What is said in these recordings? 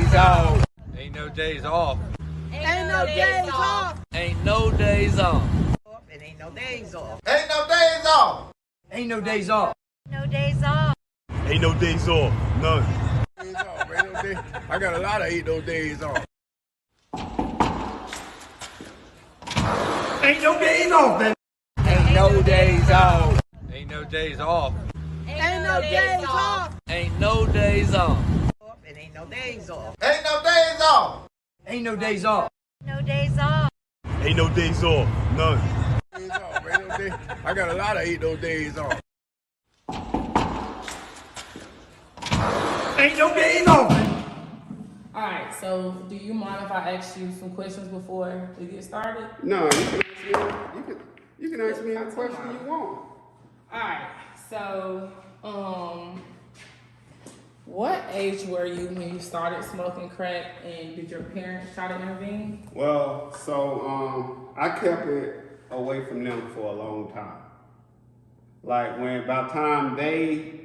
days off. Ain't no days off. Ain't no days off. Ain't no days off. And ain't no days off. Ain't no days off. Ain't no days off. No days off. Ain't no days off. None. Days off. Ain't no day. I got a lot of ain't no days off. Ain't no days off, man. Ain't no days off. Ain't no days off. Ain't no days off. Ain't no days off. And ain't no days off. Ain't no days off. Ain't no days off. No days off. Ain't no days off. None. Days off. Ain't no day. I got a lot of ain't no days off. Ain't no days off, man. Alright, so do you mind if I ask you some questions before we get started? No, you can ask me any question you want. Alright, so what age were you when you started smoking crack, and did your parents try to intervene? Well, so I kept it away from them for a long time. Like when about time they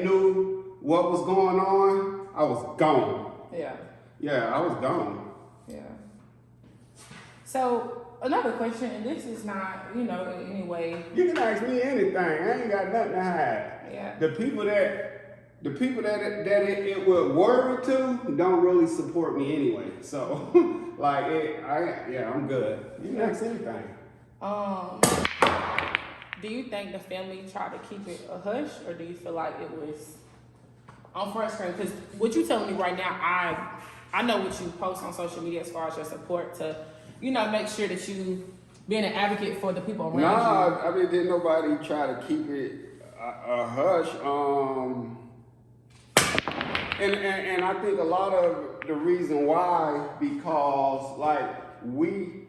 knew what was going on, I was gone. Yeah. Yeah, I was gone. Yeah. So another question, and this is not, in any way. You can ask me anything. I ain't got nothing to hide. Yeah. The people that it would worry to don't really support me anyway. So I'm good. You can ask anything. Do you think the family tried to keep it a hush, or do you feel like it was on front screen? Because what you telling me right now, I know what you post on social media as far as your support to, make sure that you being an advocate for the people around you. No, I mean, didn't nobody try to keep it a hush. And I think a lot of the reason why, because like we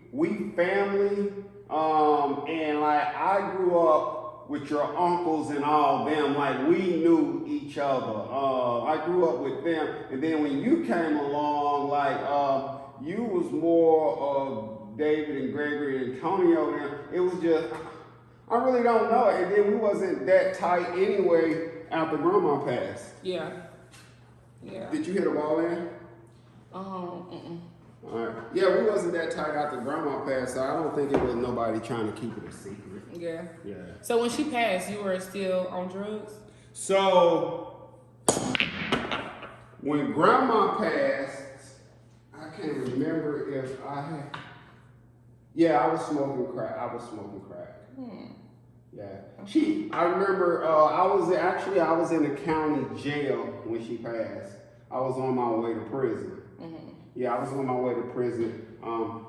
family, and like I grew up with your uncles and all them, like we knew each other. I grew up with them, and then when you came along, like you was more of David and Gregory and Antonio, and it was just, I really don't know. And then we wasn't that tight anyway after Grandma passed. Yeah. Yeah. Did you hear the ball in? Alright. Yeah, we wasn't that tight after Grandma passed, so I don't think it was nobody trying to keep it a secret. Yeah. Yeah. So when she passed, you were still on drugs? So when Grandma passed, I can't remember if I had. Yeah, I was smoking crack. Yeah. I remember I was in the county jail when she passed. I was on my way to prison. Mm-hmm. Yeah, I was on my way to prison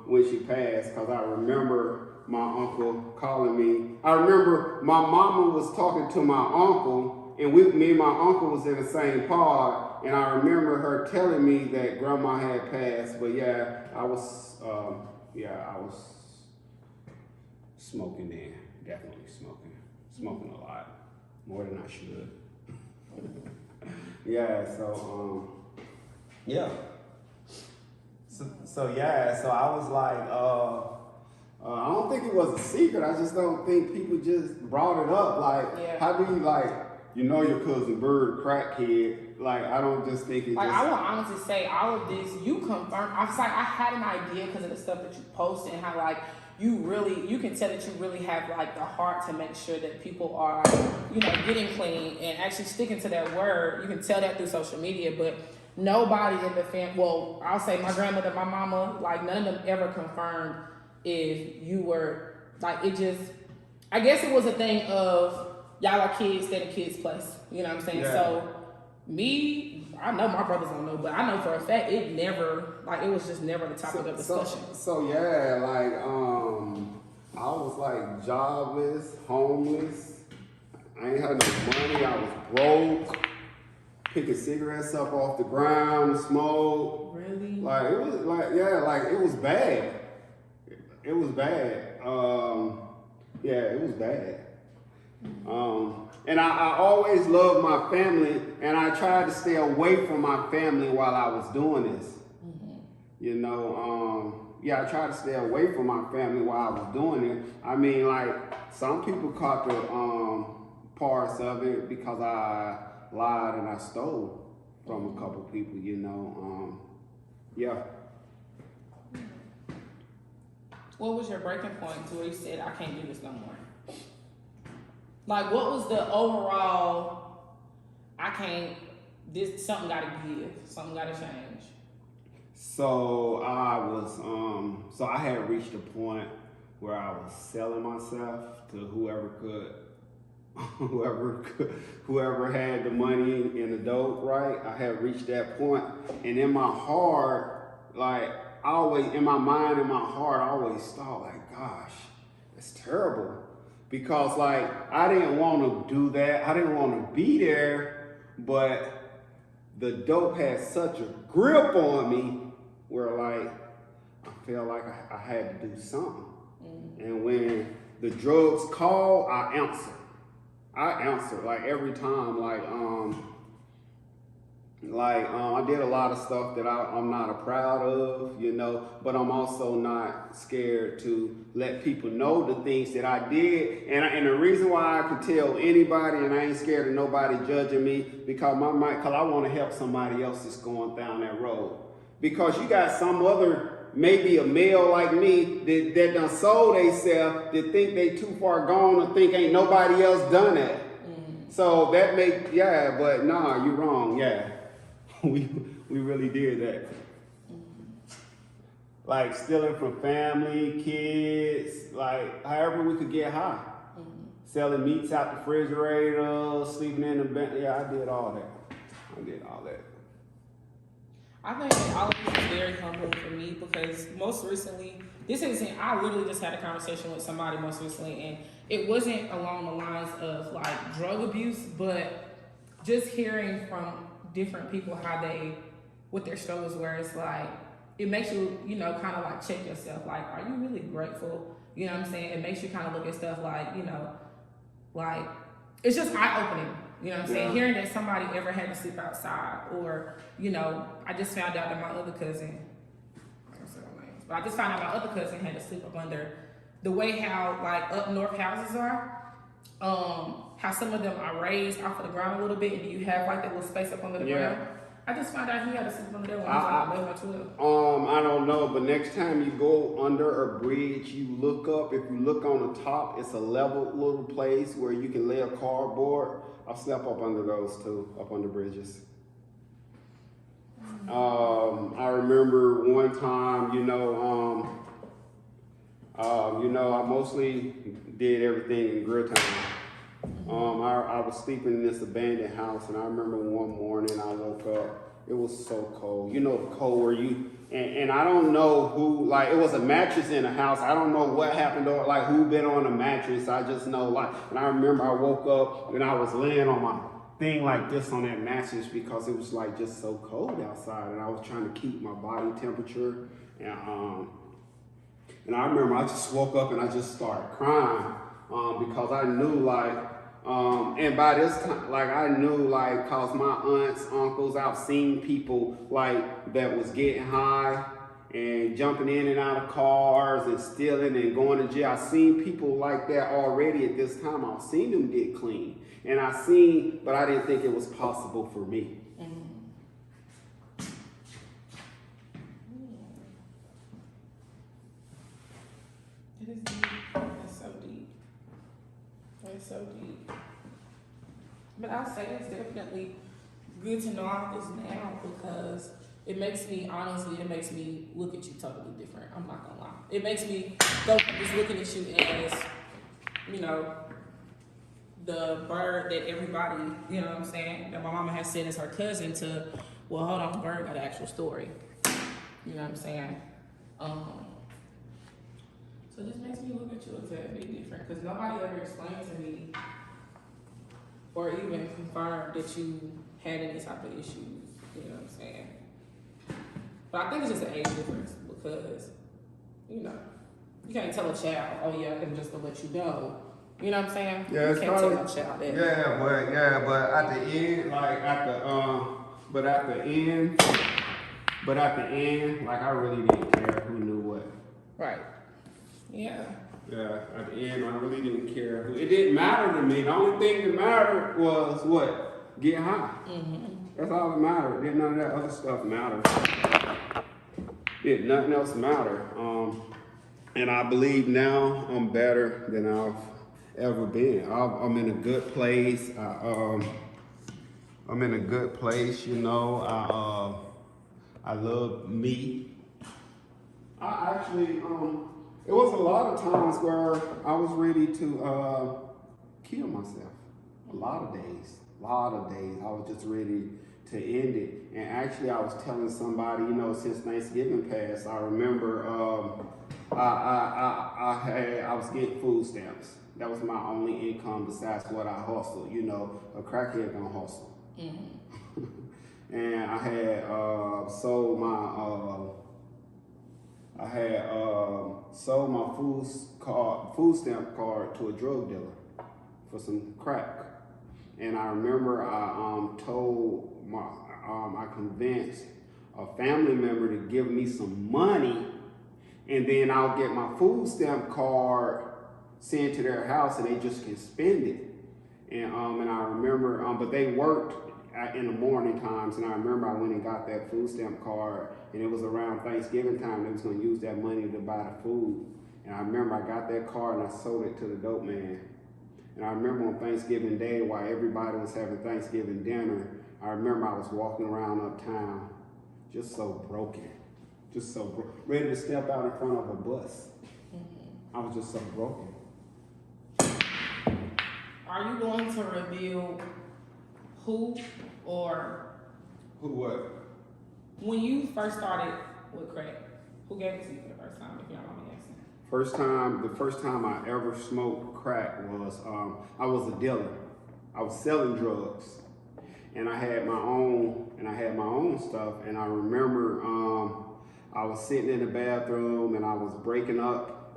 when she passed, because I remember my uncle calling me. I remember my mama was talking to my uncle, and me and my uncle was in the same pod, and I remember her telling me that Grandma had passed. But yeah, I was smoking then, definitely smoking a lot, more than I should. Yeah, so Yeah. So I was like, I don't think it was a secret. I just don't think people just brought it up. Like, How do you your cousin Bird crackhead? Like, I don't just think it. Like, I will honestly say all of this, you confirmed. I was like, I had an idea because of the stuff that you posted and how like you can tell that you really have like the heart to make sure that people are, getting clean and actually sticking to that word. You can tell that through social media, but nobody in the family, well, I'll say my grandmother, my mama, like none of them ever confirmed if you were, like it just, I guess it was a thing of y'all are kids, stay in a kid's place. You know what I'm saying? Yeah. So I know my brothers don't know, but I know for a fact it was just never the topic of discussion. So yeah, like I was like jobless, homeless. I ain't had no money. I was broke. Picking cigarettes up off the ground, smoke. Really? Like it was it was bad. It was bad. It was bad. And I always loved my family, and I tried to stay away from my family while I was doing this. Mm-hmm. I tried to stay away from my family while I was doing it. I mean, like, some people caught the parts of it because I lied and I stole. from a couple people, you know. Yeah. What was your breaking point to where you said, I can't do this no more? Like, what was the overall, something gotta give, something gotta change? So I had reached a point where I was selling myself to whoever had the money and the dope, right? I had reached that point, and in my heart, like, in my mind, in my heart, I always thought, like, gosh, that's terrible. Because, like, I didn't want to do that. I didn't want to be there, but the dope had such a grip on me where, like, I felt like I had to do something. And when the drugs called, I answered. Like, every time, I did a lot of stuff that I'm not proud of, you know, but I'm also not scared to let people know the things that I did. And the reason why I can tell anybody, and I ain't scared of nobody judging me, because I want to help somebody else that's going down that road. Because you got some other, maybe a male like me that done sold theyself, that think they too far gone or think ain't nobody else done that. So that but nah, you wrong, yeah. We really did that. Like stealing from family, kids, like however we could get high. Selling meats out the refrigerator, sleeping in the bed. Yeah, I did all that. I think that all of this is very humbling for me because most recently, I literally just had a conversation with somebody most recently, and it wasn't along the lines of like drug abuse, but just hearing from different people what their struggles were. It's like, it makes you, you know, kind of like check yourself. Like, are you really grateful? You know what I'm saying? It makes you kind of look at stuff like, you know, like, it's just eye-opening. You know what I'm saying? Hearing that somebody ever had to sleep outside, or, you know, I just found out that my other cousin, had to sleep up under the way how, like, up north houses are. How some of them are raised off of the ground a little bit, and you have like that little space up under the ground. I just found out he had to sleep under there when he was like 11 or 12. I don't know, but next time you go under a bridge, you look up. If you look on the top, it's a level little place where you can lay a cardboard. I've slept up under those too, up under bridges. I remember one time, I mostly did everything in Gridtown. I was sleeping in this abandoned house, and I remember one morning I woke up. It was so cold. You know, cold where and I don't know who, like, it was a mattress in the house. I don't know what happened, or like who been on the mattress. I just know, like, and I remember I woke up and I was laying on my thing like this on that mattress because it was like just so cold outside, and I was trying to keep my body temperature. And I remember I just woke up and I just started crying because I knew, like, and by this time, like, I knew, like, cause my aunts, uncles, I've seen people like that was getting high and jumping in and out of cars and stealing and going to jail. I seen people like that already at this time. I've seen them get clean, and but I didn't think it was possible for me. It is deep. It's so deep. It's so deep. But I'll say it's definitely good to know all this now because it makes me look at you totally different. I'm not gonna lie. It makes me go from just looking at you as, you know, the bird that everybody, you know what I'm saying, that my mama has said is her cousin to, well, hold on, bird got an actual story. You know what I'm saying? So it just makes me look at you a tad bit different because nobody ever explained to me or even confirmed that you had any type of issues. You know what I'm saying? But I think it's just an age difference because, you know, you can't tell a child, oh yeah, I'm just gonna let you know. You know what I'm saying? Yeah, you it's can't probably, tell a child that. but at the end, like, I really didn't care who knew what. Right. Yeah. Yeah, at the end, I really didn't care. It didn't matter to me. The only thing that mattered was what? Get high. That's all that mattered. Did none of that other stuff matter. Did nothing else matter. And I believe now I'm better than I've ever been. I'm in a good place. I'm in a good place, you know. I love me. I actually, it was a lot of times where I was ready to kill myself. A lot of days. I was just ready to end it. And actually, I was telling somebody, you know, since Thanksgiving passed, I remember I was getting food stamps. That was my only income besides what I hustled. You know, a crackhead gonna hustle. Mm-hmm. And I had sold my food stamp card to a drug dealer for some crack. And I remember I convinced a family member to give me some money, and then I'll get my food stamp card sent to their house, and they just can spend it. And I remember, but they worked in the morning times, and I remember I went and got that food stamp card, and it was around Thanksgiving time. They was gonna use that money to buy the food, and I remember I got that card and I sold it to the dope man. And I remember on Thanksgiving Day, while everybody was having Thanksgiving dinner, I remember I was walking around uptown, just so broken, ready to step out in front of a bus. Mm-hmm. I was just so broken. Are you going to reveal who or what? When you first started with crack, who gave it to you for the first time, if you don't mind me asking? The first time I ever smoked crack was, I was a dealer. I was selling drugs, and I had my own stuff. And I remember I was sitting in the bathroom and I was bagging up.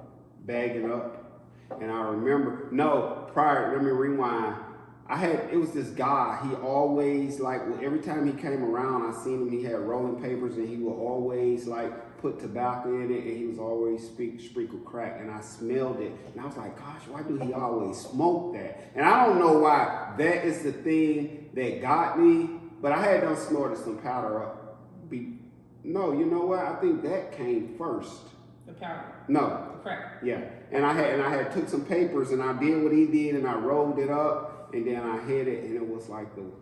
And I remember, let me rewind. It was this guy, he always, every time he came around, I seen him, he had rolling papers, and he would always, put tobacco in it, and he was always sprinkle crack, and I smelled it, and I was like, gosh, why do he always smoke that? And I don't know why that is the thing that got me, but I had done snorted some powder up. No, you know what? I think that came first. The powder? No. The crack? Yeah, and I had took some papers, and I did what he did, and I rolled it up, and then I hit it, and it was like You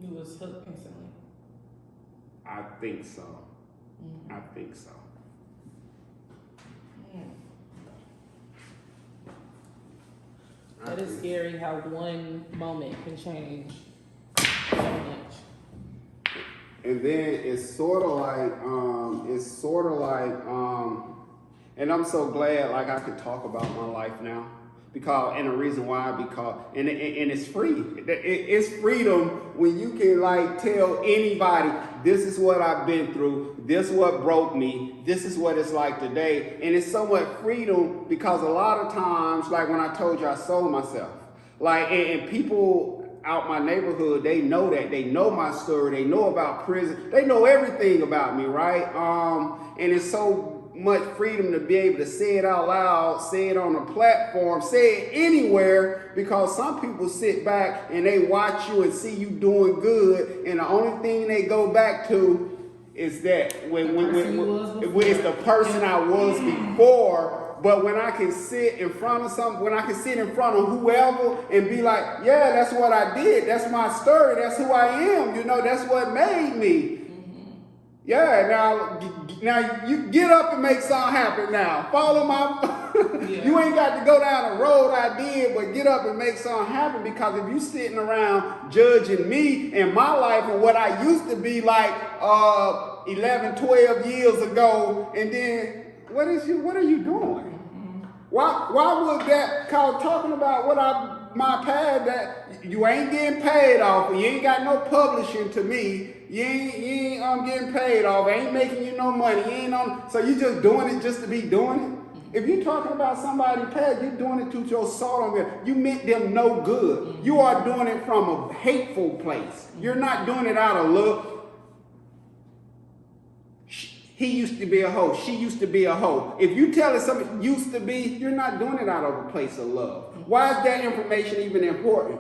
was hooked instantly? I think so. Mm. I think so. That is scary how one moment can change so much. And then it's sort of like, and I'm so glad I could talk about my life now. And the reason why, and it's free. It's freedom when you can tell anybody, this is what I've been through, this is what broke me, this is what it's like today. And it's so much freedom because a lot of times, when I told you I sold myself, and people out my neighborhood, they know that. They know my story, they know about prison, they know everything about me, right? And it's so much freedom to be able to say it out loud, say it on a platform, say it anywhere, because some people sit back and they watch you and see you doing good, and the only thing they go back to is that when it's the person I was before. But when I can sit in front of whoever and be like, yeah, that's what I did, that's my story, that's who I am, that's what made me. Yeah, now you get up and make something happen now. Follow my, You ain't got to go down the road I did, but get up and make something happen, because if you sitting around judging me and my life and what I used to be 11, 12 years ago, and then what are you doing? Why would that, talking about my past, that you ain't getting paid off, you ain't got no publishing to me, you ain't getting paid off, ain't making you no money, so you just doing it just to be doing it? If you're talking about somebody's past, you're doing it to your soul on them. You meant them no good. You are doing it from a hateful place. You're not doing it out of love. He used to be a hoe. She used to be a hoe. If you tell us something used to be, you're not doing it out of a place of love. Why is that information even important?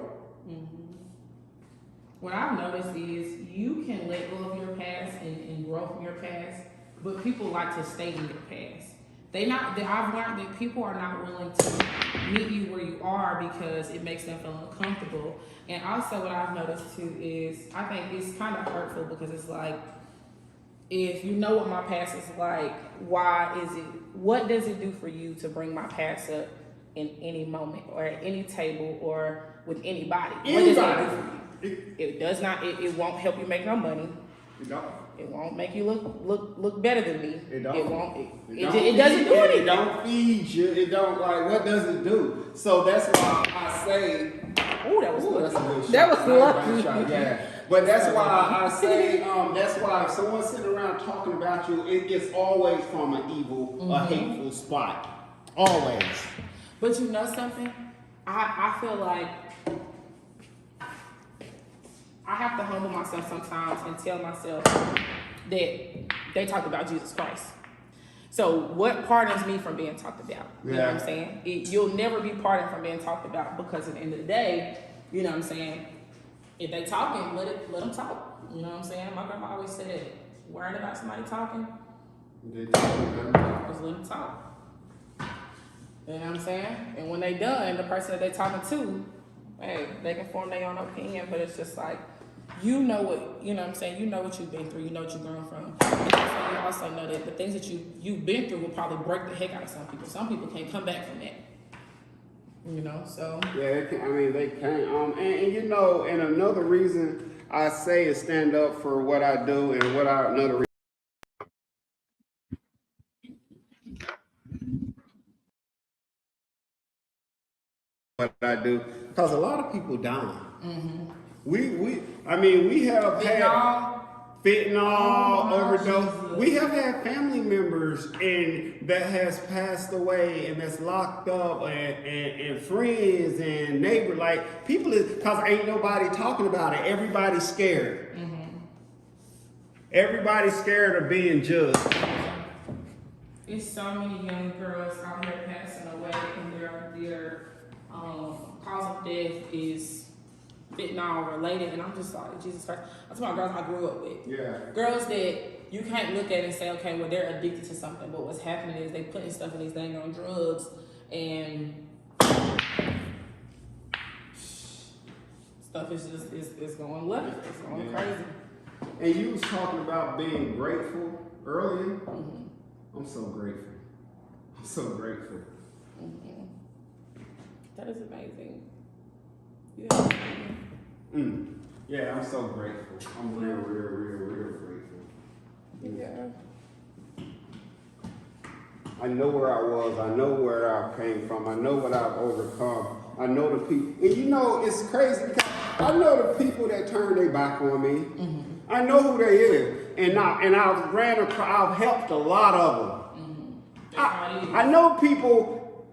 what I've noticed is you can let go of your past and grow from your past, but people like to stay in your past. I've learned that people are not willing to meet you where you are because it makes them feel uncomfortable. And also what I've noticed too is I think it's kind of hurtful because it's like, if you know what my past is like, what does it do for you to bring my past up in any moment or at any table or with anybody? What does it do for you? It does not, it won't help you make no money. It don't. It won't make you look better than me. It don't. It won't. It doesn't do anything. It don't feed you. It don't, like, what does it do? So that's why I say. Oh, that was That's a lucky. good That shot. was lucky. Shot, yeah. But that's why I say, that's why if someone's sitting around talking about you, it's always from an evil, a hateful spot. Always. But you know something? I feel like I have to humble myself sometimes and tell myself that they talk about Jesus Christ. So what pardons me from being talked about? You know what I'm saying? You'll never be pardoned from being talked about because at the end of the day, you know what I'm saying? If they talking, let them talk. You know what I'm saying? My grandma always said, worrying about somebody talking, just let them talk. You know what I'm saying? And when they done, the person that they talking to, hey, they can form their own opinion, but it's just like, you know what, you know what I'm saying? You know what you've been through. You know what you've grown from. And you also know that the things that you've been through will probably break the heck out of some people. Some people can't come back from that. You know, so. Yeah, they can't. And you know, and another reason I say is stand up for what I do and another reason. What I do, because a lot of people dying. We have had fentanyl overdose. We have had family members that has passed away and that's locked up and friends and neighbors. Like people because ain't nobody talking about it. Everybody's scared. Everybody's scared of being judged. It's so many young girls out here passing away and their cause of death is fentanyl related, and I'm just like, Jesus Christ. I'm talking about girls I grew up with. Yeah. Girls that you can't look at and say, okay, well, they're addicted to something, but what's happening is they putting stuff in these dang on drugs, and stuff is just, it's going left. It's going crazy. And you was talking about being grateful earlier. I'm so grateful. I'm so grateful. That is amazing. Yeah, I'm so grateful. I'm real grateful. Yeah. I know where I was. I know where I came from. I know what I've overcome. I know the people. And you know, it's crazy because I know the people that turned their back on me. I know who they is. And I've helped a lot of them. I know people,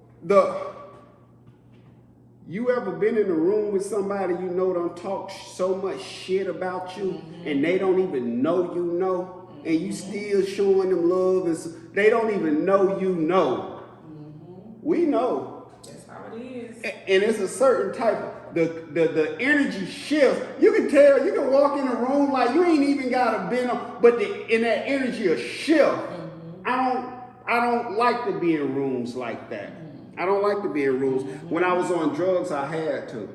you ever been in a room with somebody you know don't talk so much shit about you and they don't even know you know, and you still showing them love and they don't even know you know. We know. That's how it is. And it's a certain type of, the energy shifts. You can tell, you can walk in a room like you ain't even got a bend on, but in that energy a shift. I don't like to be in rooms like that. I don't like to be in rooms. When I was on drugs, I had to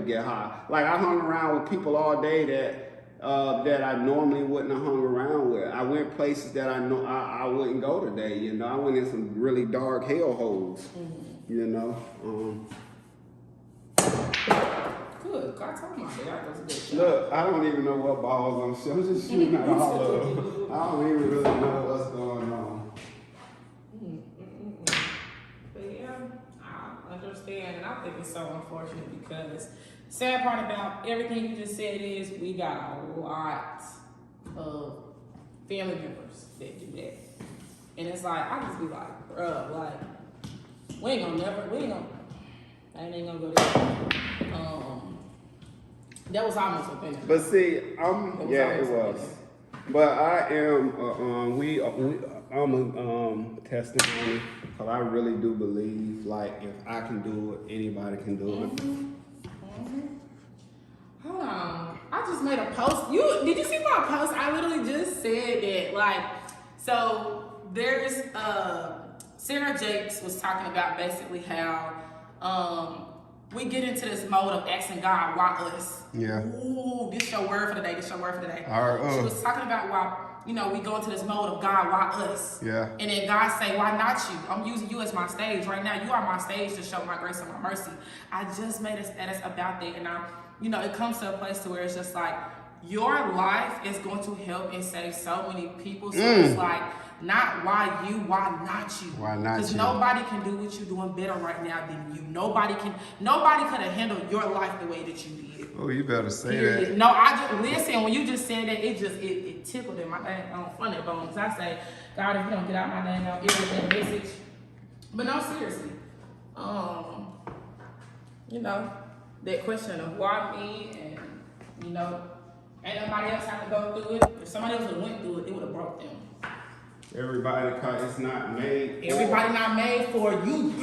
get high. Like I hung around with people all day that I normally wouldn't have hung around with. I went places that I know I wouldn't go today. You know, I went in some really dark hellholes. You know. Good. God told me that was a good shot. Look, I don't even know what balls I'm shooting. I'm just shooting at all of them. I don't even really know what's going on. But yeah, I understand, and I think it's so unfortunate because the sad part about everything you just said is we got a lot of family members that do that. And it's like, I just be like, bruh, like, I ain't gonna go there. That was almost a finish. But see, it was. But I am, I'm a testimony, because I really do believe, like, if I can do it, anybody can do it. Oh, Hold on. I just made a post. Did you see my post? I literally just said that. Like, so there's Sarah Jakes was talking about basically how we get into this mode of asking God, why us? Yeah. Ooh, this your word for the day. This your word for the day. All right, She was talking about why, we go into this mode of God, why us? Yeah. And then God say, why not you? I'm using you as my stage right now. You are my stage to show my grace and my mercy. I just made a status about that, and it comes to a place to where it's just like your life is going to help and save so many people. So it's like, not why you, why not you? Why not you? Because nobody can do what you're doing better right now than you. Nobody could have handled your life the way that you did. Oh, you better say that. No, I just listen. When you just said that, it tickled in my funny bones. I say, God, if you don't get out my name, I'll irritate message. But no, seriously, that question of why me, and ain't nobody else have to go through it. If somebody else would have went through it, it would have broke them. Everybody, cause it's not made. Everybody not made for you.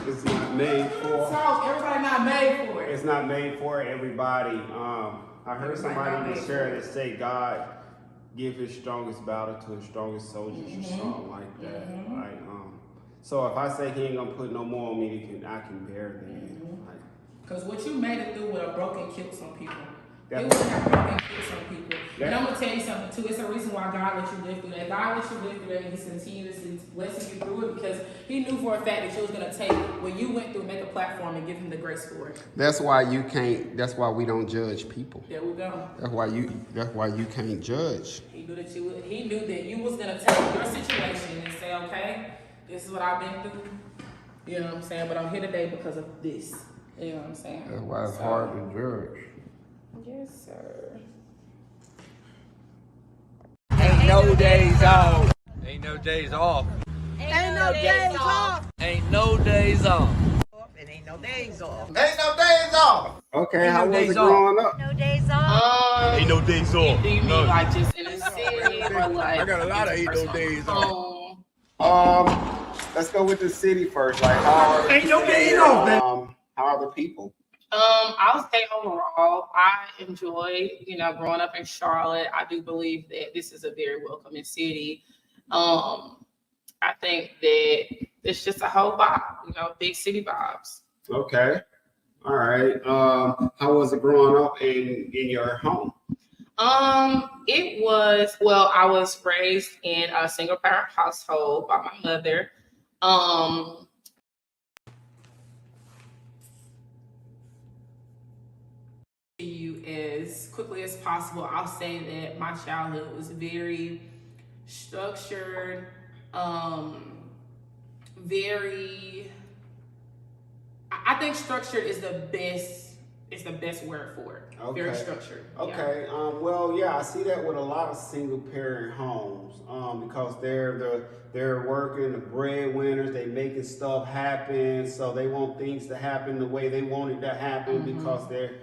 It's not made for. Everybody not made for it. It's not made for everybody. I heard somebody share that say God give his strongest battle to his strongest soldiers or something like that. Like, so if I say he ain't gonna put no more on me, I can bear that. Like, cause what you made it through would have broken killed some people. It would have broken killed some people. And I'm gonna tell you something too. It's a reason why God let you live through that. God let you live through that, and He's continuously blessing you through it because He knew for a fact that you was gonna take what you went through, make a platform, and give Him the grace for it. that's why you can't. That's why we don't judge people. There we go. That's why you can't judge. He knew that He knew that you was gonna take your situation and say, okay, this is what I've been through. You know what I'm saying? But I'm here today because of this. You know what I'm saying? That's why it's hard to judge. Yes, sir. Ain't no days off. Ain't no days off. Ain't no days off. Ain't no days off. And ain't no days off. Ain't no days off. Okay, Ain't how no was days it growing up? No days off. Ain't no days off. Do you mean None. like just in the city or like? I got a lot of ain't no days off. Let's go with the city first. Like, how are Ain't no days off, man. how are the people? I'll say overall, I enjoyed, growing up in Charlotte. I do believe that this is a very welcoming city. I think that it's just a whole vibe, big city vibes. Okay. All right. How was it growing up in your home? It was, I was raised in a single parent household by my mother. You as quickly as possible, I'll say that my childhood was very structured, I think structured is the best word for it. Okay. Very structured. Okay. I see that with a lot of single parent homes, because they're working, the breadwinners, they making stuff happen, so they want things to happen the way they want it to happen because they're.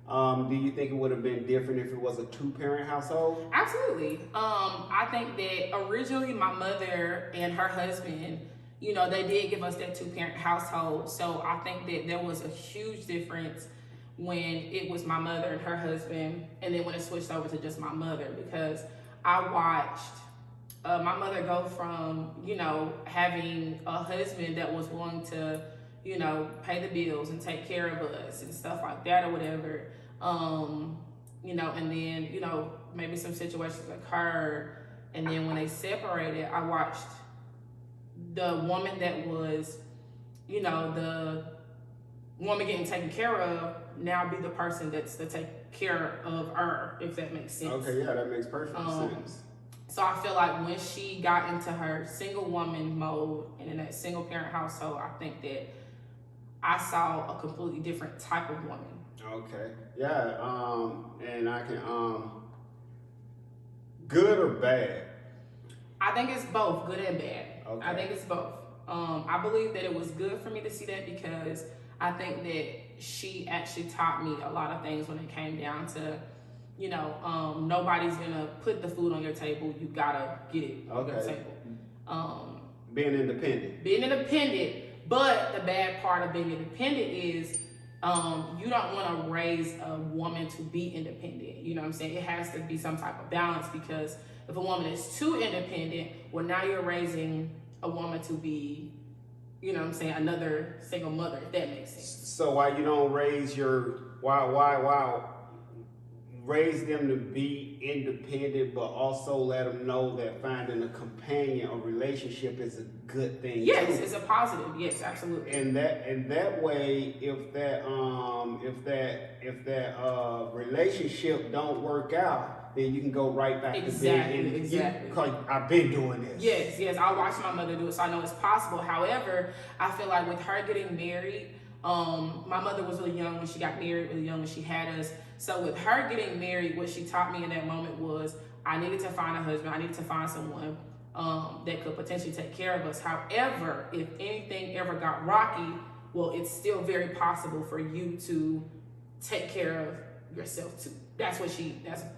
Do you think it would have been different if it was a 2-parent household? Absolutely. I think that originally my mother and her husband, they did give us that 2-parent household. So I think that there was a huge difference when it was my mother and her husband, and then when it switched over to just my mother, because I watched my mother go from, having a husband that was willing to, pay the bills and take care of us and stuff like that or whatever. And then, maybe some situations occurred. And then when they separated, I watched the woman that was, the woman getting taken care of now be the person that's to take care of her, if that makes sense. Okay, yeah, that makes perfect sense. So I feel like when she got into her single woman mode and in that single parent household, I think that I saw a completely different type of woman. Okay. Yeah. And I can. Good or bad? I think it's both, good and bad. Okay. I think it's both. I believe that it was good for me to see that because I think that she actually taught me a lot of things when it came down to, nobody's gonna put the food on your table. You gotta get it on your table. Being independent. Being independent, but the bad part of being independent is you don't want to raise a woman to be independent. You know what I'm saying? It has to be some type of balance, because if a woman is too independent, well, now you're raising a woman to be, you know what I'm saying, another single mother, if that makes sense. So why you don't raise raise them to be independent, but also let them know that finding a companion or relationship is a good thing Yes, too. it's a positive. Yes, absolutely. And that way, if that relationship don't work out, then you can go right back to being Exactly. Because I've been doing this. Yes, I watched my mother do it, so I know it's possible. However, I feel like with her getting married, my mother was really young when she got married, really young when she had us. So with her getting married, what she taught me in that moment was I needed to find a husband. I needed to find someone that could potentially take care of us. However, if anything ever got rocky, well, it's still very possible for you to take care of yourself too. That's in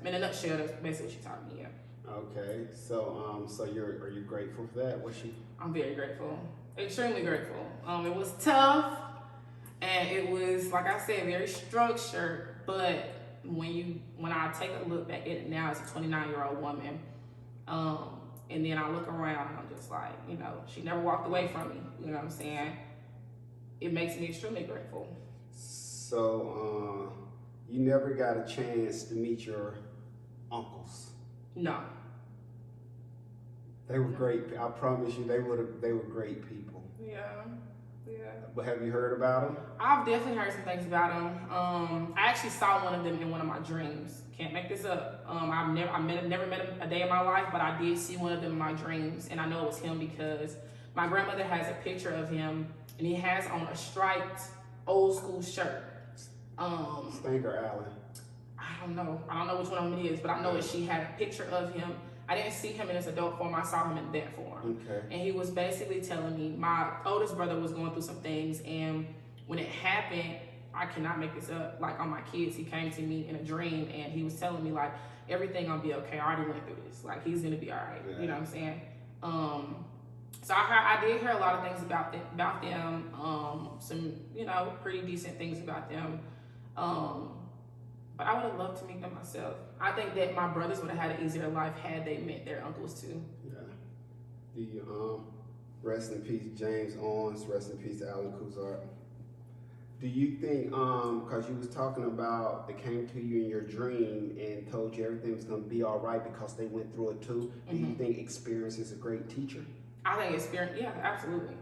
a nutshell, that's basically what she taught me, yeah. Okay, so are you grateful for that? I'm very grateful, extremely grateful. It was tough, and it was, like I said, very structured. But when I take a look back at it now as a 29-year-old woman, and then I look around and I'm just like, you know, she never walked away from me. You know what I'm saying? It makes me extremely grateful. So you never got a chance to meet your uncles? No. They were great. I promise you, they were great people. Yeah. But have you heard about them? I've definitely heard some things about them. I actually saw one of them in one of my dreams. Can't make this up. I've never met him a day in my life, but I did see one of them in my dreams, and I know it was him because my grandmother has a picture of him, and he has on a striped old school shirt. Stank or Allen? I don't know which one of them it is, but I know that she had a picture of him. I didn't see him in his adult form. I saw him in that form. Okay. And he was basically telling me my oldest brother was going through some things, and when it happened, I cannot make this up. Like on my kids, he came to me in a dream, and he was telling me like everything gonna be okay. I already went through this. Like he's gonna be all right. Yeah. You know what I'm saying? So I did hear a lot of things about them. Some pretty decent things about them. But I would have loved to meet them myself. I think that my brothers would have had an easier life had they met their uncles too. Yeah. Rest in peace, James Owens. Rest in peace, Alan Kuzart. Do you think, because you was talking about they came to you in your dream and told you everything was going to be all right because they went through it too, do you think experience is a great teacher? I think experience, yeah, absolutely.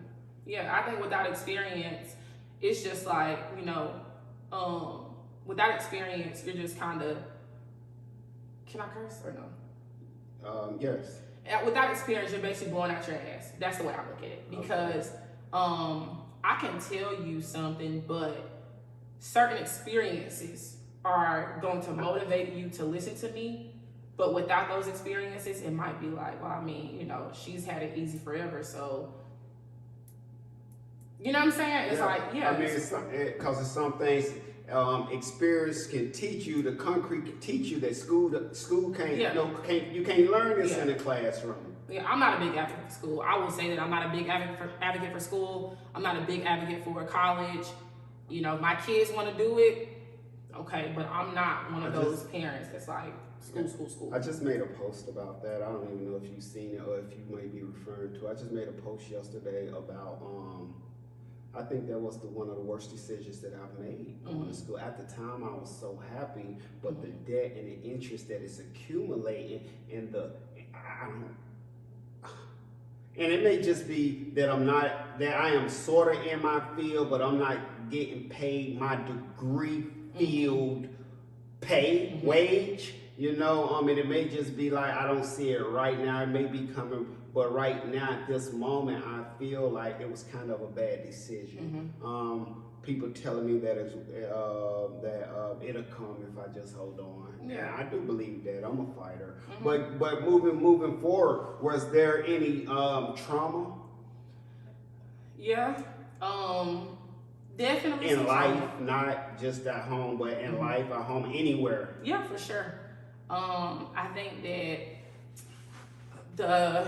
Yeah, I think without experience, it's just like, without experience, you're just kind of, can I curse or no? Yes. Without experience, you're basically blowing out your ass. That's the way I look at it. Because I can tell you something, but certain experiences are going to motivate you to listen to me. But without those experiences, it might be like, well, I mean, she's had it easy forever, so. You know what I'm saying? It's like, yeah. I mean, because it's some things. Experience can teach you, the concrete can teach you that school can't, you can't learn this in a classroom. Yeah, I'm not a big advocate for school. I will say that I'm not a big advocate for school. I'm not a big advocate for college. If my kids want to do it, okay, but I'm not one of those parents that's like, school. I just made a post about that. I don't even know if you've seen it or if you may be referring to it. I just made a post yesterday about, I think that was one of the worst decisions that I've made going to school. At the time, I was so happy, but the debt and the interest that is accumulating and and it may just be that I am sort of in my field, but I'm not getting paid my degree field pay, wage, and it may just be like, I don't see it right now. It may be coming, but right now at this moment, I feel like it was kind of a bad decision. People telling me that it'll come if I just hold on. Yeah, I do believe that. I'm a fighter. But moving forward, was there any trauma? Yeah, definitely in life, not just at home, but in life, at home, anywhere. Yeah, for sure. I think that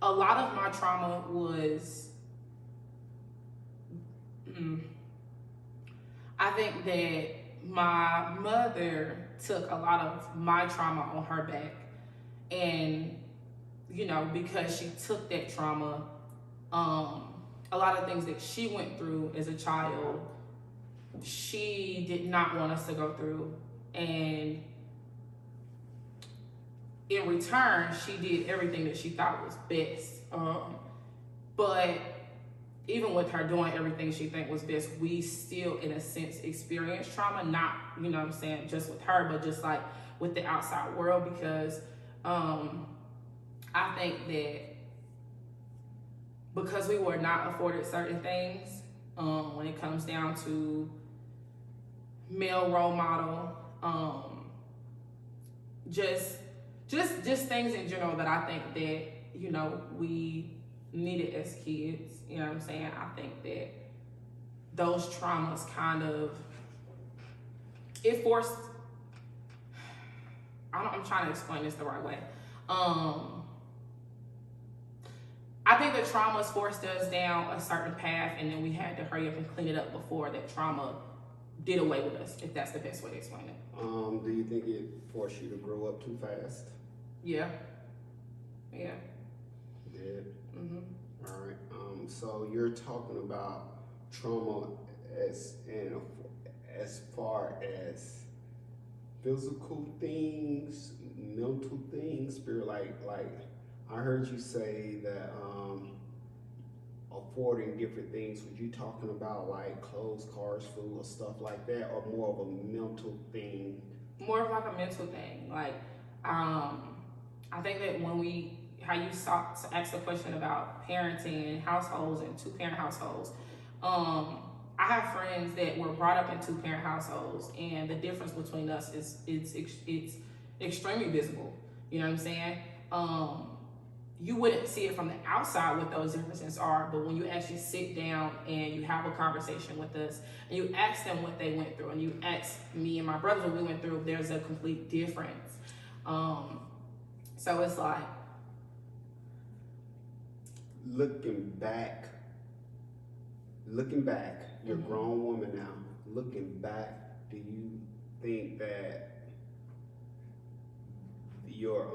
a lot of my trauma was, I think that my mother took a lot of my trauma on her back. And, you know, because she took that trauma, a lot of things that she went through as a child, she did not want us to go through. And in return, she did everything that she thought was best. But even with her doing everything she think was best, we still, in a sense, experienced trauma. Not, you know what I'm saying, just with her, but just like with the outside world. Because I think that because we were not afforded certain things, when it comes down to male role model, just things in general that I think that, you know, we needed as kids, you know what I'm saying? I think that those traumas kind of, it forced, I'm trying to explain this the right way. I think the traumas forced us down a certain path, and then we had to hurry up and clean it up before that trauma did away with us, if that's the best way to explain it. Do you think it forced you to grow up too fast? Yeah. Yeah. Did? Mm-hmm. All right. So you're talking about trauma as far as physical things, mental things, spirit. Like I heard you say that affording different things. Were you talking about like clothes, cars, food, or stuff like that, or more of a mental thing? More of like a mental thing. Like I think that when how you asked the question about parenting and households and two-parent households, I have friends that were brought up in two-parent households, and the difference between us is it's extremely visible. You know what I'm saying? You wouldn't see it from the outside what those differences are, but when you actually sit down and you have a conversation with us and you ask them what they went through, and you ask me and my brothers what we went through, there's a complete difference. So it's like, looking back, you're a grown woman now. Looking back, do you think that your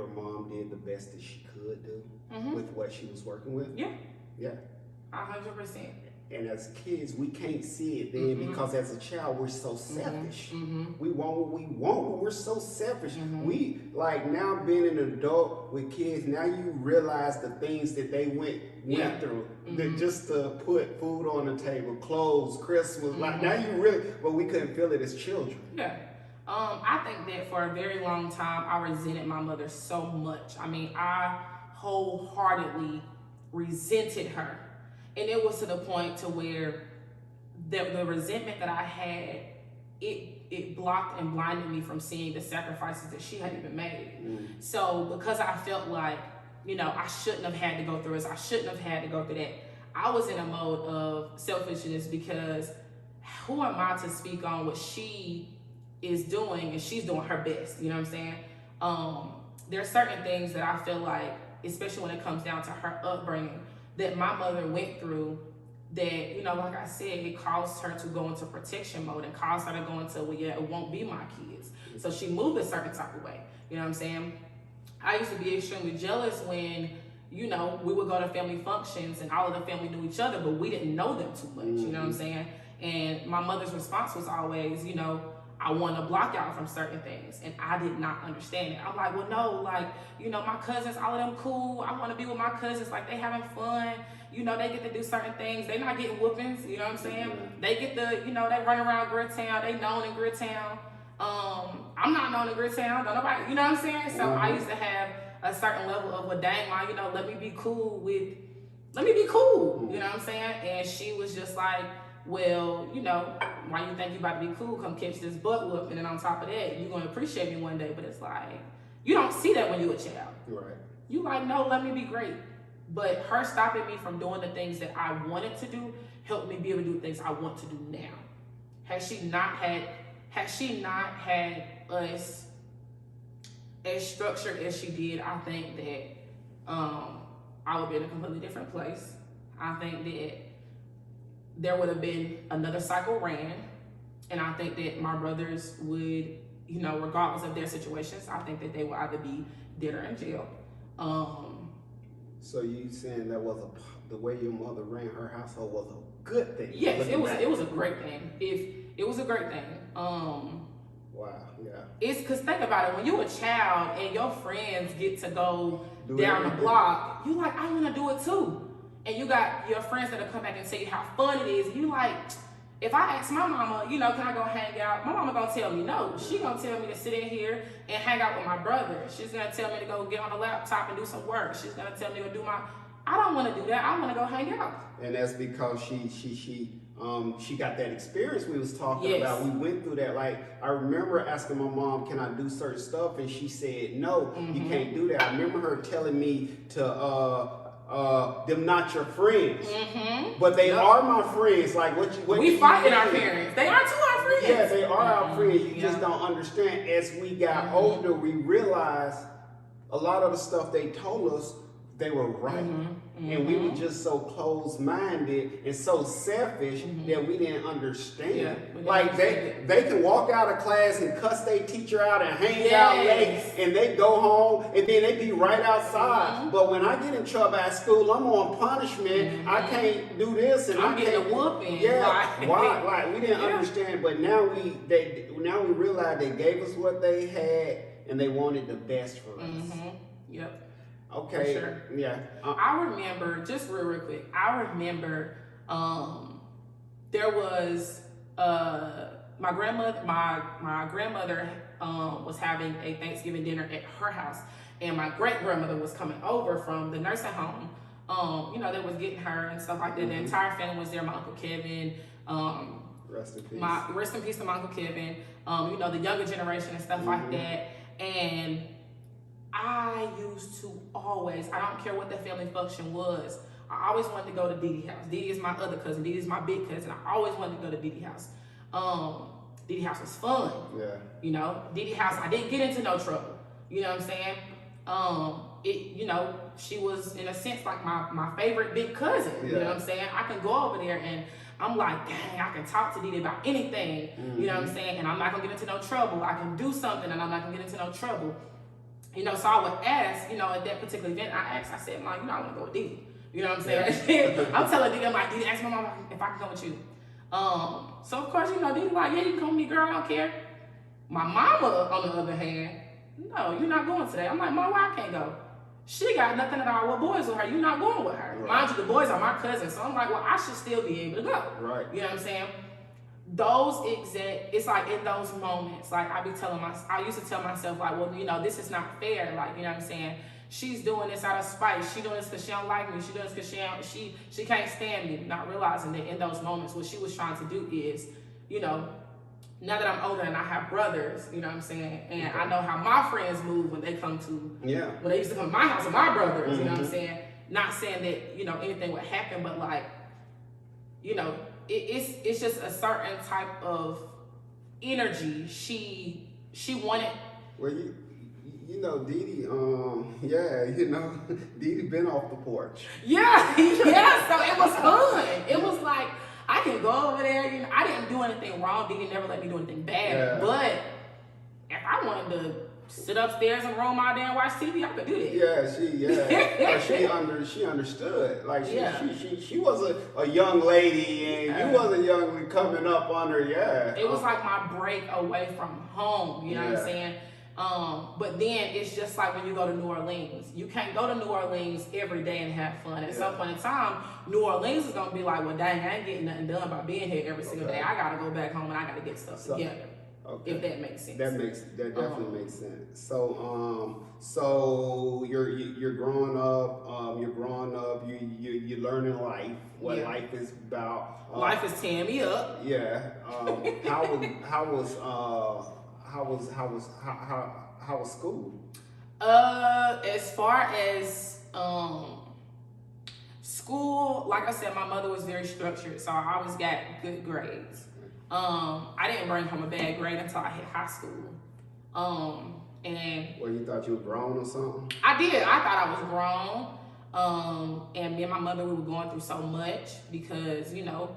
mom did the best that she could do with what she was working with? Yeah. Yeah. 100%. And as kids, we can't see it then because as a child, we're so selfish. We want what we want, but we're so selfish. We, like now being an adult with kids, now you realize the things that they went through. That just to put food on the table, clothes, Christmas, like now you really, but we couldn't feel it as children. Yeah. I think that for a very long time, I resented my mother so much. I mean, I wholeheartedly resented her. And it was to the point to where the resentment that I had, it blocked and blinded me from seeing the sacrifices that she had even made. So because I felt like, you know, I shouldn't have had to go through this, I shouldn't have had to go through that, I was in a mode of selfishness because who am I to speak on what she is doing, and she's doing her best, you know what I'm saying? There's certain things that I feel like, especially when it comes down to her upbringing, that my mother went through that, you know, like I said, it caused her to go into protection mode and caused her to go into, well, yeah, it won't be my kids. So she moved a certain type of way, you know what I'm saying? I used to be extremely jealous when, you know, we would go to family functions and all of the family knew each other, but we didn't know them too much, you know what I'm saying? And my mother's response was always, you know, I want to block y'all from certain things. And I did not understand it. I'm like, well, no, like, you know, my cousins, all of them cool. I want to be with my cousins. Like, they having fun. You know, they get to do certain things. They not getting whoopings. You know what I'm saying? They get the, you know, they run around Gridtown. They known in Gridtown. I'm not known in Gridtown. Don't nobody, you know what I'm saying? So I used to have a certain level of, well, dang, ma, you know, let me be cool. You know what I'm saying? And she was just like, well, you know, why you think you about to be cool? Come catch this butt whoop, and then on top of that, you're gonna appreciate me one day. But it's like, you don't see that when you a child. Right. You like, no, let me be great. But her stopping me from doing the things that I wanted to do helped me be able to do the things I want to do now. Had she not had us as structured as she did, I think that I would be in a completely different place. I think that there would have been another cycle ran, and I think that my brothers would, you know, regardless of their situations, I think that they would either be dead or in jail. So you saying that was the way your mother ran her household was a good thing? Yes, it was a great thing. It was a great thing. Wow, yeah. It's because think about it, when you're a child and your friends get to go Do down the everything. block, you like, I want to do it too. And you got your friends that'll come back and tell you how fun it is. You like, if I ask my mama, you know, can I go hang out? My mama gonna tell me no. She gonna tell me to sit in here and hang out with my brother. She's gonna tell me to go get on the laptop and do some work. She's gonna tell me to do I don't want to do that. I want to go hang out. And that's because she got that experience we was talking Yes. about. We went through that. Like, I remember asking my mom, can I do certain stuff? And she said, no, you can't do that. I remember her telling me to, them not your friends. But they are my friends. Like, what We you fighting mean? our parents. They are too our friends. Yeah, they are our friends. You just don't understand. As we got older, we realized a lot of the stuff they told us, they were right. And we were just so closed-minded and so selfish that we didn't understand. Yeah, we didn't like understand they can walk out of class and cuss their teacher out and hang out late, and they go home and then they be right outside. But when I get in trouble at school, I'm on punishment. I can't do this and I'm I getting can't a whooping. Yeah, Like- why? Like we didn't understand, but now we realize they gave us what they had and they wanted the best for us. Yep. Okay. For sure. Yeah. I remember, just real quick, I remember there was my grandmother was having a Thanksgiving dinner at her house, and my great grandmother was coming over from the nursing home. You know, they was getting her and stuff like that. The entire family was there. My Uncle Kevin, Rest in peace. rest in peace to my Uncle Kevin. You know, the younger generation and stuff like that. And I used to always, I don't care what the family function was, I always wanted to go to Dee Dee house. Dee Dee is my other cousin. Dee Dee is my big cousin. I always wanted to go to Dee Dee house. Dee Dee house was fun. Yeah. You know, Dee Dee house, I didn't get into no trouble. You know what I'm saying? You know, she was in a sense like my favorite big cousin. You know what I'm saying? I can go over there and I'm like, dang, I can talk to Dee Dee about anything. You know what I'm saying? And I'm not gonna get into no trouble. I can do something and I'm not gonna get into no trouble. You know, so I would ask, you know, at that particular event, I said, Mom, you know, I want to go with Dee Dee. You know what I'm saying? I'm telling Dee Dee, I'm like, Dee Dee, ask my mom if I can come with you. So of course, you know, Dee Dee like, yeah, you can come with me, girl, I don't care. My mama, on the other hand, no, you're not going today. I'm like, Mom, why I can't go? She got nothing at all with boys with her. You're not going with her. Right. Mind you, the boys are my cousins. So I'm like, well, I should still be able to go. Right. You know what I'm saying? It's like in those moments, like I used to tell myself, like, well, you know, this is not fair. Like, you know what I'm saying? She's doing this out of spite. She doing this because she don't like me. She doing this because she can't stand me. Not realizing that in those moments, what she was trying to do is, you know, now that I'm older and I have brothers, you know what I'm saying? And I know how my friends move when they come to, when they used to come to my house with my brothers, you know what I'm saying? Not saying that, you know, anything would happen, but like, you know, it's just a certain type of energy she wanted. Well, you know, Dee Dee, yeah, you know, Dee Dee been off the porch. Yeah, so it was fun. It was like, I can go over there, you know, I didn't do anything wrong. Dee Dee never let me do anything bad. But if I wanted to sit upstairs and roam all day and watch TV, I could do that. She understood. Like she was a young lady and you was a young lady coming up on her. It was like my break away from home. You know what I'm saying? But then it's just like when you go to New Orleans. You can't go to New Orleans every day and have fun. At some point in time, New Orleans is gonna be like, well, dang, I ain't getting nothing done by being here every single day. I gotta go back home and I gotta get stuff together. Okay. If that makes sense. That definitely makes sense. So so you're growing up. You're learning life. What life is about. Life is tearing me up. Yeah. How was school? As far as school, like I said, my mother was very structured, so I always got good grades. I didn't bring home a bad grade until I hit high school. And well, you thought you were grown or something? I did. I thought I was grown. And me and my mother, we were going through so much because, you know,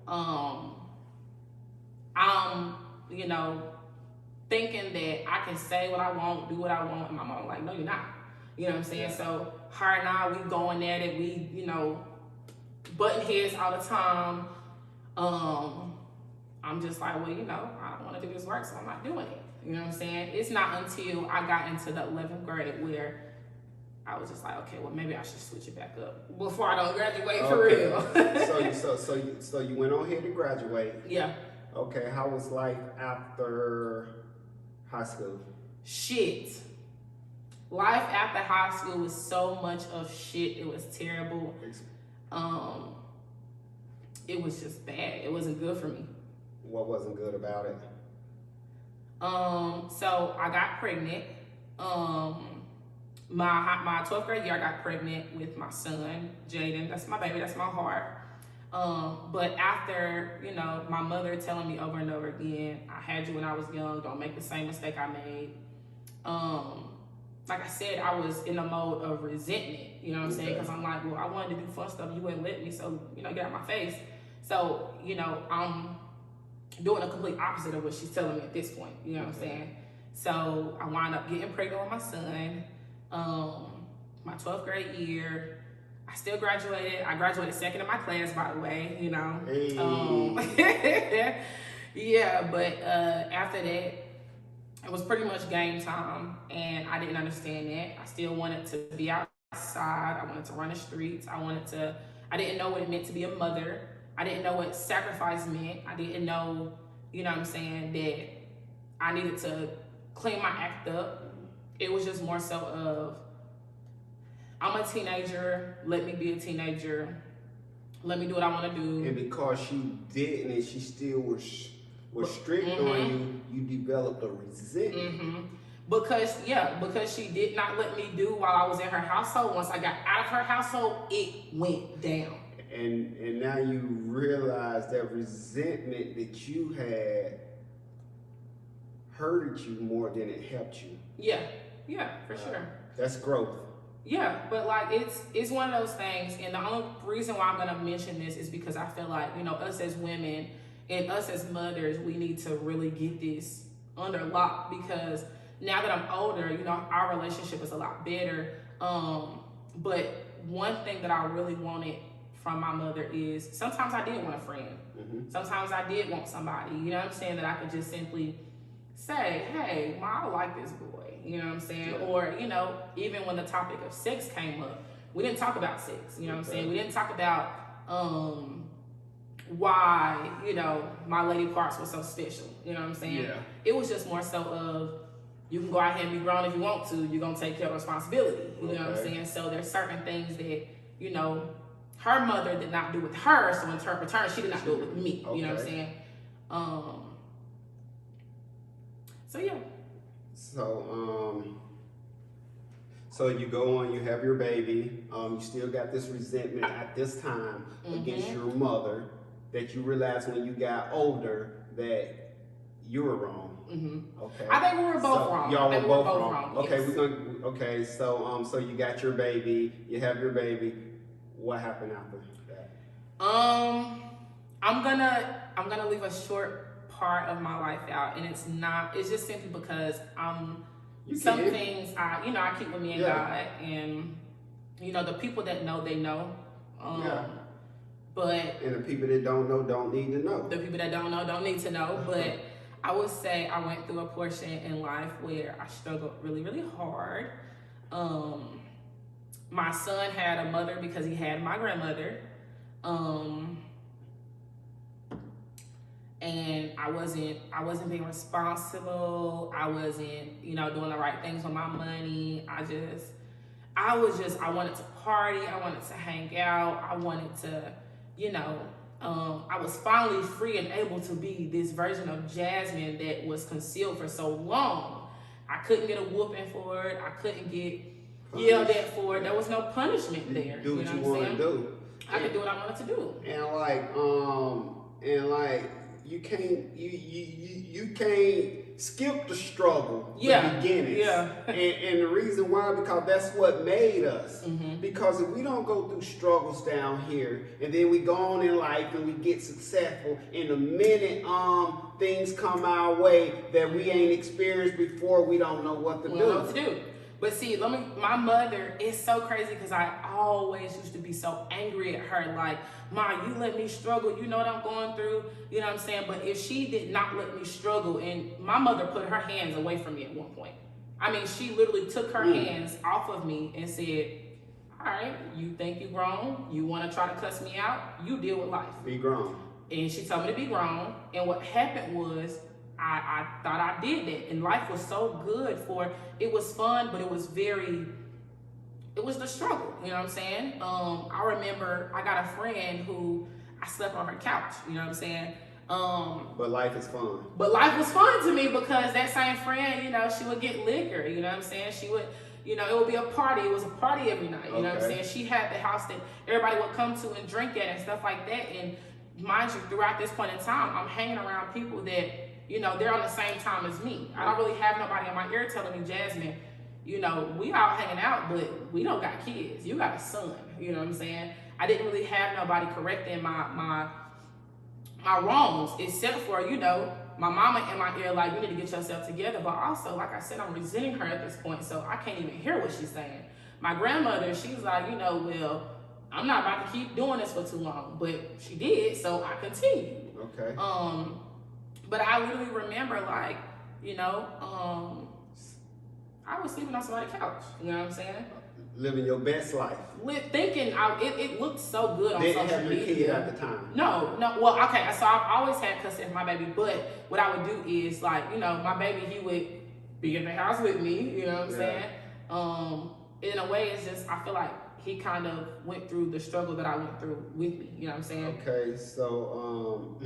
I'm, you know, thinking that I can say what I want, do what I want, and my mom like, no, you're not. You know what I'm saying? Yeah. So her and I, we going at it. We, you know, butting heads all the time. I'm just like, well, you know, I don't want to do this work, so I'm not doing it. You know what I'm saying? It's not until I got into the 11th grade where I was just like, okay, well, maybe I should switch it back up before I don't graduate for real. So you went on here to graduate. Yeah. Okay, how was life after high school? Shit. Life after high school was so much of shit. It was terrible. It was just bad. It wasn't good for me. What wasn't good about it? So I got pregnant. My 12th grade year, I got pregnant with my son, Jaden. That's my baby. That's my heart. But after, you know, my mother telling me over and over again, I had you when I was young. Don't make the same mistake I made. Like I said, I was in a mode of resentment. You know what I'm saying? Because I'm like, well, I wanted to do fun stuff. You wouldn't let me. So, you know, get out my face. So, you know, I'm doing a complete opposite of what she's telling me at this point. You know what I'm saying? So I wound up getting pregnant with my son. My 12th grade year, I still graduated. I graduated second in my class, by the way, you know. Hey. Yeah, but after that, it was pretty much game time, and I didn't understand that. I still wanted to be outside. I wanted to run the streets. I didn't know what it meant to be a mother. I didn't know what sacrifice meant. I didn't know, you know what I'm saying, that I needed to clean my act up. It was just more so of, I'm a teenager, let me be a teenager, let me do what I want to do. And because she didn't and she still was strict on you, you developed a resentment. Because she did not let me do while I was in her household. Once I got out of her household, it went down. And now you realize that resentment that you had hurted you more than it helped you. Yeah, for sure. That's growth. Yeah, but like it's one of those things, and the only reason why I'm gonna mention this is because I feel like, you know, us as women and us as mothers, we need to really get this under lock, because now that I'm older, you know, our relationship is a lot better. But one thing that I really wanted from my mother is, sometimes I did want a friend. Sometimes I did want somebody, you know what I'm saying, that I could just simply say, hey, Ma, I like this boy. You know what I'm saying? Yeah. Or, you know, even when the topic of sex came up, we didn't talk about sex. You know what I'm saying? We didn't talk about why, you know, my lady parts were so special. You know what I'm saying? Yeah. It was just more so of, you can go out here and be grown if you want to. You're going to take care of responsibility. You know what I'm saying? So there's certain things that, you know, her mother did not do with her. So in return, she did not do it with me. You know what I'm saying? So, yeah. So you go on, you have your baby, you still got this resentment at this time against your mother, that you realize when you got older that you were wrong. Okay. I think we were both wrong. Y'all were both wrong. Yes. Okay, so you got your baby, you have your baby. What happened after that? I'm gonna leave a short part of my life out, and it's just simply because things I keep with me and God, and you know, the people that know, they know. But the people that don't know don't need to know. The people that don't know don't need to know. But I would say I went through a portion in life where I struggled really, really hard. My son had a mother because he had my grandmother. And I wasn't being responsible. I wasn't, you know, doing the right things with my money. I wanted to party. I wanted to hang out. I wanted to, you know, I was finally free and able to be this version of Jasmine that was concealed for so long. I couldn't get a whooping for it. I couldn't get yelled at for it. There was no punishment there. Do what you want to do. I could do what I wanted to do. And you can't skip the struggle, Yeah. the beginnings. Yeah. and the reason why, because that's what made us. Mm-hmm. Because if we don't go through struggles down here, and then we go on in life and we get successful, in the minute things come our way that we ain't experienced before, we don't know what to We do. don't know what to do. But see, my mother is so crazy because I always used to be so angry at her. Like, Ma, you let me struggle. You know what I'm going through. You know what I'm saying? But if she did not let me struggle, and my mother put her hands away from me at one point. I mean, she literally took her hands off of me and said, all right, you think you grown? You want to try to cuss me out? You deal with life. Be grown. And she told me to be grown. And what happened was, I thought I did that, and life was so good it was fun, but it was the struggle, you know what I'm saying? I remember I got a friend who I slept on her couch, you know what I'm saying? But life is fun. But life was fun to me because that same friend, you know, she would get liquor, you know what I'm saying? She would, you know, it would be a party. It was a party every night, you know what I'm saying? She had the house that everybody would come to and drink at and stuff like that. And mind you, throughout this point in time, I'm hanging around people that, you know, they're on the same time as me. I don't really have nobody in my ear telling me, Jasmine, you know, we all hanging out, but we don't got kids. You got a son, you know what I'm saying? I didn't really have nobody correcting my wrongs, except for, you know, my mama in my ear, like, you need to get yourself together. But also, like I said, I'm resenting her at this point, so I can't even hear what she's saying. My grandmother, she's like, you know, well, I'm not about to keep doing this for too long, but she did, so I continued. Okay. But I literally remember, like, you know, I was sleeping on somebody's couch. You know what I'm saying? Living your best life. Thinking it looked so good on Didn't social have your media. kid at the time. No. Well, okay. So I've always had custody of my baby, but what I would do is, like, you know, my baby, he would be in the house with me. You know what I'm saying? In a way, it's just, I feel like he kind of went through the struggle that I went through with me. You know what I'm saying? Okay, so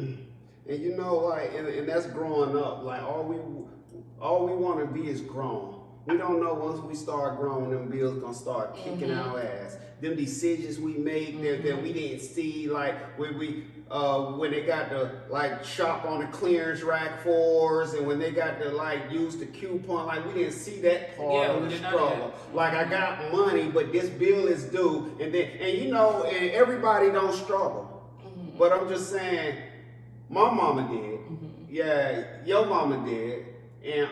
and you know, like, and that's growing up. Like, all we want to be is grown. We don't know once we start growing, them bills gonna start kicking our ass. Them decisions we make that we didn't see, like when they got to, like, shop on the clearance rack for us, and when they got to, like, use the coupon, like, we didn't see that part of the struggle. Like, I got money, but this bill is due, and you know, and everybody don't struggle. But I'm just saying, my mama did. Yeah, your mama did. And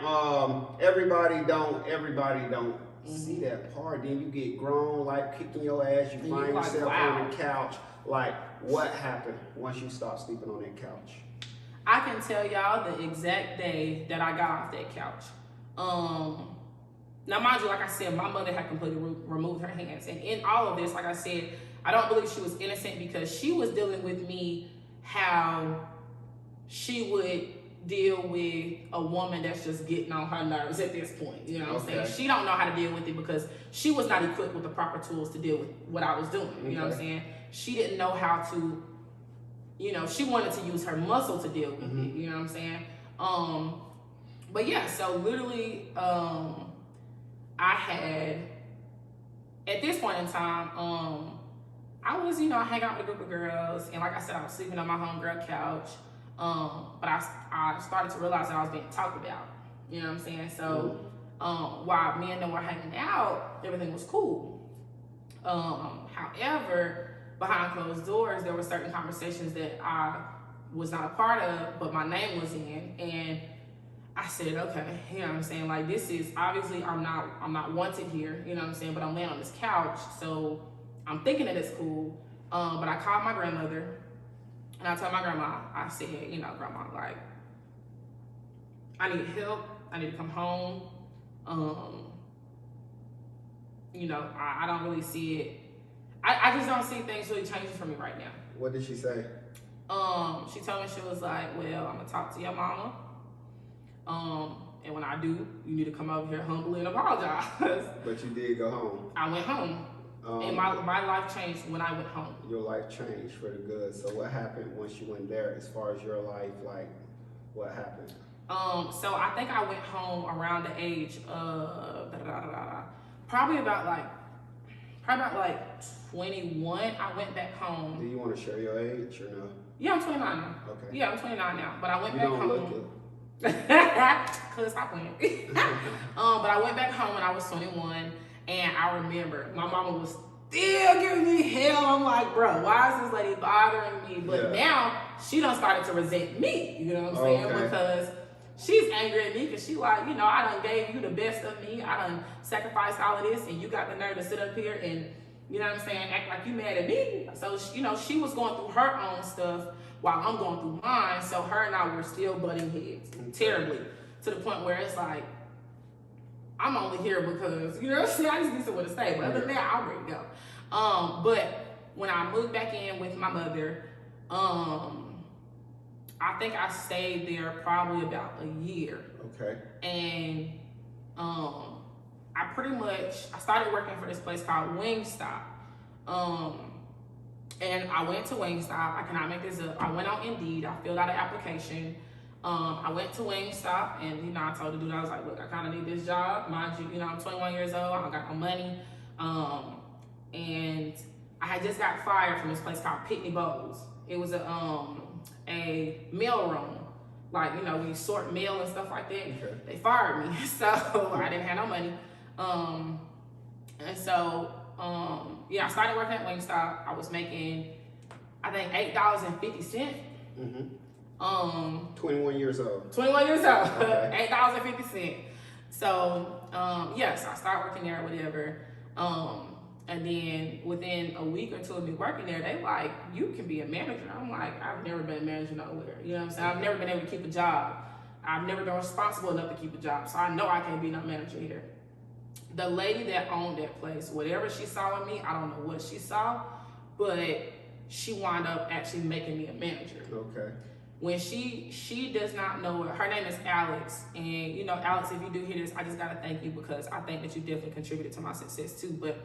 everybody don't see that part. Then you get grown, like, kicking your ass, you find yourself on the couch. Like, what happened once you stop sleeping on that couch? I can tell y'all the exact day that I got off that couch. Now, mind you, like I said, my mother had completely removed her hands. And in all of this, like I said, I don't believe she was innocent, because she was dealing with me how she would deal with a woman that's just getting on her nerves at this point. You know what I'm saying? She don't know how to deal with it because she was not equipped with the proper tools to deal with what I was doing. You know what I'm saying? She didn't know how to, you know, she wanted to use her muscle to deal with it. You know what I'm saying? But yeah, so literally, I had, at this point in time, I was, you know, I hang out with a group of girls, and like I said, I was sleeping on my homegirl couch. But I started to realize that I was being talked about. You know what I'm saying? So while me and them were hanging out, everything was cool. However, behind closed doors, there were certain conversations that I was not a part of, but my name was in, and I said, okay, you know what I'm saying? Like, this is, obviously, I'm not wanted here, you know what I'm saying? But I'm laying on this couch, so I'm thinking that it's cool. But I called my grandmother, and I told my grandma, I said, you know, Grandma, like, I need help. I need to come home. You know, I don't really see it. I just don't see things really changing for me right now. What did she say? She told me, she was like, well, I'm gonna talk to your mama. And when I do, you need to come over here humbly and apologize. But you did go home. I went home. And my life changed when I went home. Your life changed for the good. So what happened once you went there, as far as your life, like, what happened? So I think I went home around the age of probably about like 21. I went back home. Do you want to share your age or no? Yeah, I'm 29 now. Okay. Yeah, I'm 29 now. But I went you back don't home. Look it. Cause stop playing. But I went back home when I was 21, and I remember my mama was still giving me hell. I'm like, bro, why is this lady bothering me? But now she done started to resent me. You know what I'm saying? Because she's angry at me because she like, you know, I done gave you the best of me. I done sacrificed all of this, and you got the nerve to sit up here and, you know what I'm saying, act like you mad at me. So, you know, she was going through her own stuff while I'm going through mine. So her and I were still butting heads terribly, to the point where it's like, I'm only here because, you know what I'm saying, I just need somewhere to stay. But other than that, I'm ready to go. But when I moved back in with my mother, I think I stayed there probably about a year. Okay. And I started working for this place called Wingstop. And I went to Wingstop. I cannot make this up. I went on Indeed. I filled out an application. I went to Wingstop, and, you know, I told the dude, I was like, look, I kind of need this job. Mind you, you know, I'm 21 years old. I don't got no money. And I had just got fired from this place called Pitney Bowes. It was a mail room. Like, you know, we sort mail and stuff like that. Okay. They fired me, so I didn't have no money. And so, yeah, I started working at Wingstop. I was making, I think, $8.50. 21 years old. 21 years old. Okay. $8.50. So, yes, I started working there or whatever. And then within a week or two of me working there, they like, you can be a manager. I'm like, I've never been a manager nowhere. You know what I'm saying? I've never been able to keep a job. I've never been responsible enough to keep a job. So I know I can't be no manager here. The lady that owned that place, whatever she saw in me, I don't know what she saw, but she wound up actually making me a manager. Okay. When she does not know it, her name is Alex. And, you know, Alex, if you do hear this, I just got to thank you because I think that you definitely contributed to my success too. But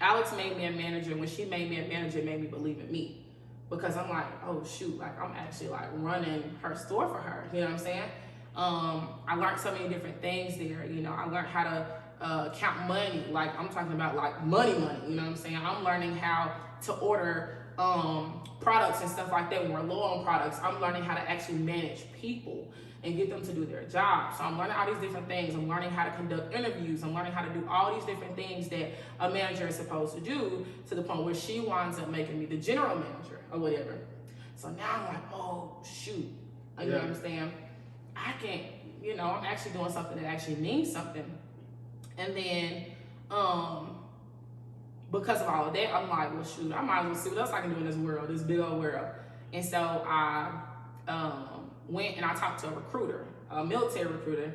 Alex made me a manager. When she made me a manager, it made me believe in me, because I'm like, oh shoot, like I'm actually like running her store for her. You know what I'm saying? I learned so many different things there. You know, I learned how to count money. Like, I'm talking about like money, you know what I'm saying? I'm learning how to order products and stuff like that when we're low on products. I'm learning how to actually manage people and get them to do their job. So I'm learning all these different things. I'm learning how to conduct interviews. I'm learning how to do all these different things that a manager is supposed to do, to the point where she winds up making me the general manager or whatever. So now I'm like, oh shoot, you know what I'm saying? I can't, you know, I'm actually doing something that actually means something. And then, because of all of that, I'm like, well, shoot, I might as well see what else I can do in this world, this big old world. And so I went and I talked to a recruiter, a military recruiter,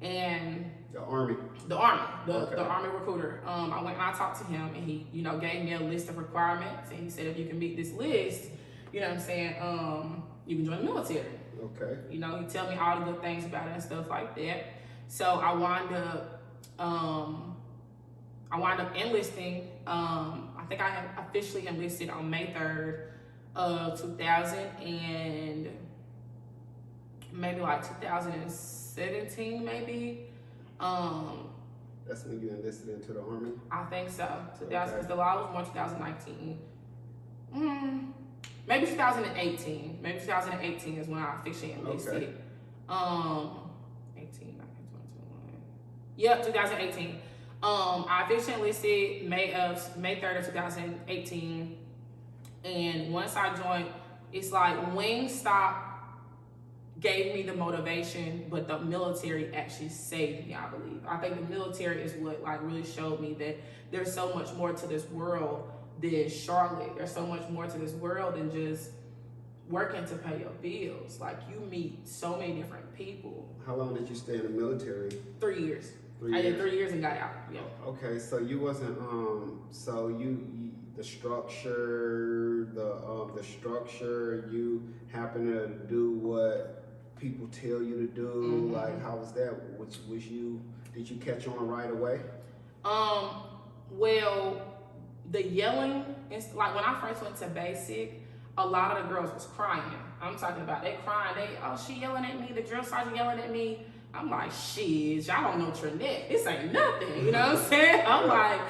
and the Army, the Army recruiter. I went and I talked to him, and he, you know, gave me a list of requirements, and he said, if you can meet this list, you know what I'm saying, you can join the military. Okay. You know, he tell me all the good things about it and stuff like that. So I wound up enlisting. I think I had officially enlisted on May 3rd of 2000 and maybe like 2017 maybe. That's when you enlisted into the Army? I think so. 2000, because the law was born 2019. Maybe 2018. Maybe 2018 is when I officially enlisted. 18, 19, 21. Yep, 2018. I officially enlisted May 3rd of 2018. And once I joined, it's like Wingstop gave me the motivation, but the military actually saved me, I believe. I think the military is what like really showed me that there's so much more to this world than Charlotte. There's so much more to this world than just working to pay your bills. Like, you meet so many different people. How long did you stay in the military? 3 years. 3 years. I did 3 years and got out. Yeah. Okay, so you wasn't so you the structure, you happen to do what people tell you to do. Like, how was that? Did you catch on right away? Well, the yelling, like when I first went to basic, a lot of the girls was crying. I'm talking about they crying. She yelling at me. The drill sergeant yelling at me. I'm like, shit, y'all don't know Trinette. This ain't nothing. You know what I'm saying? I'm like,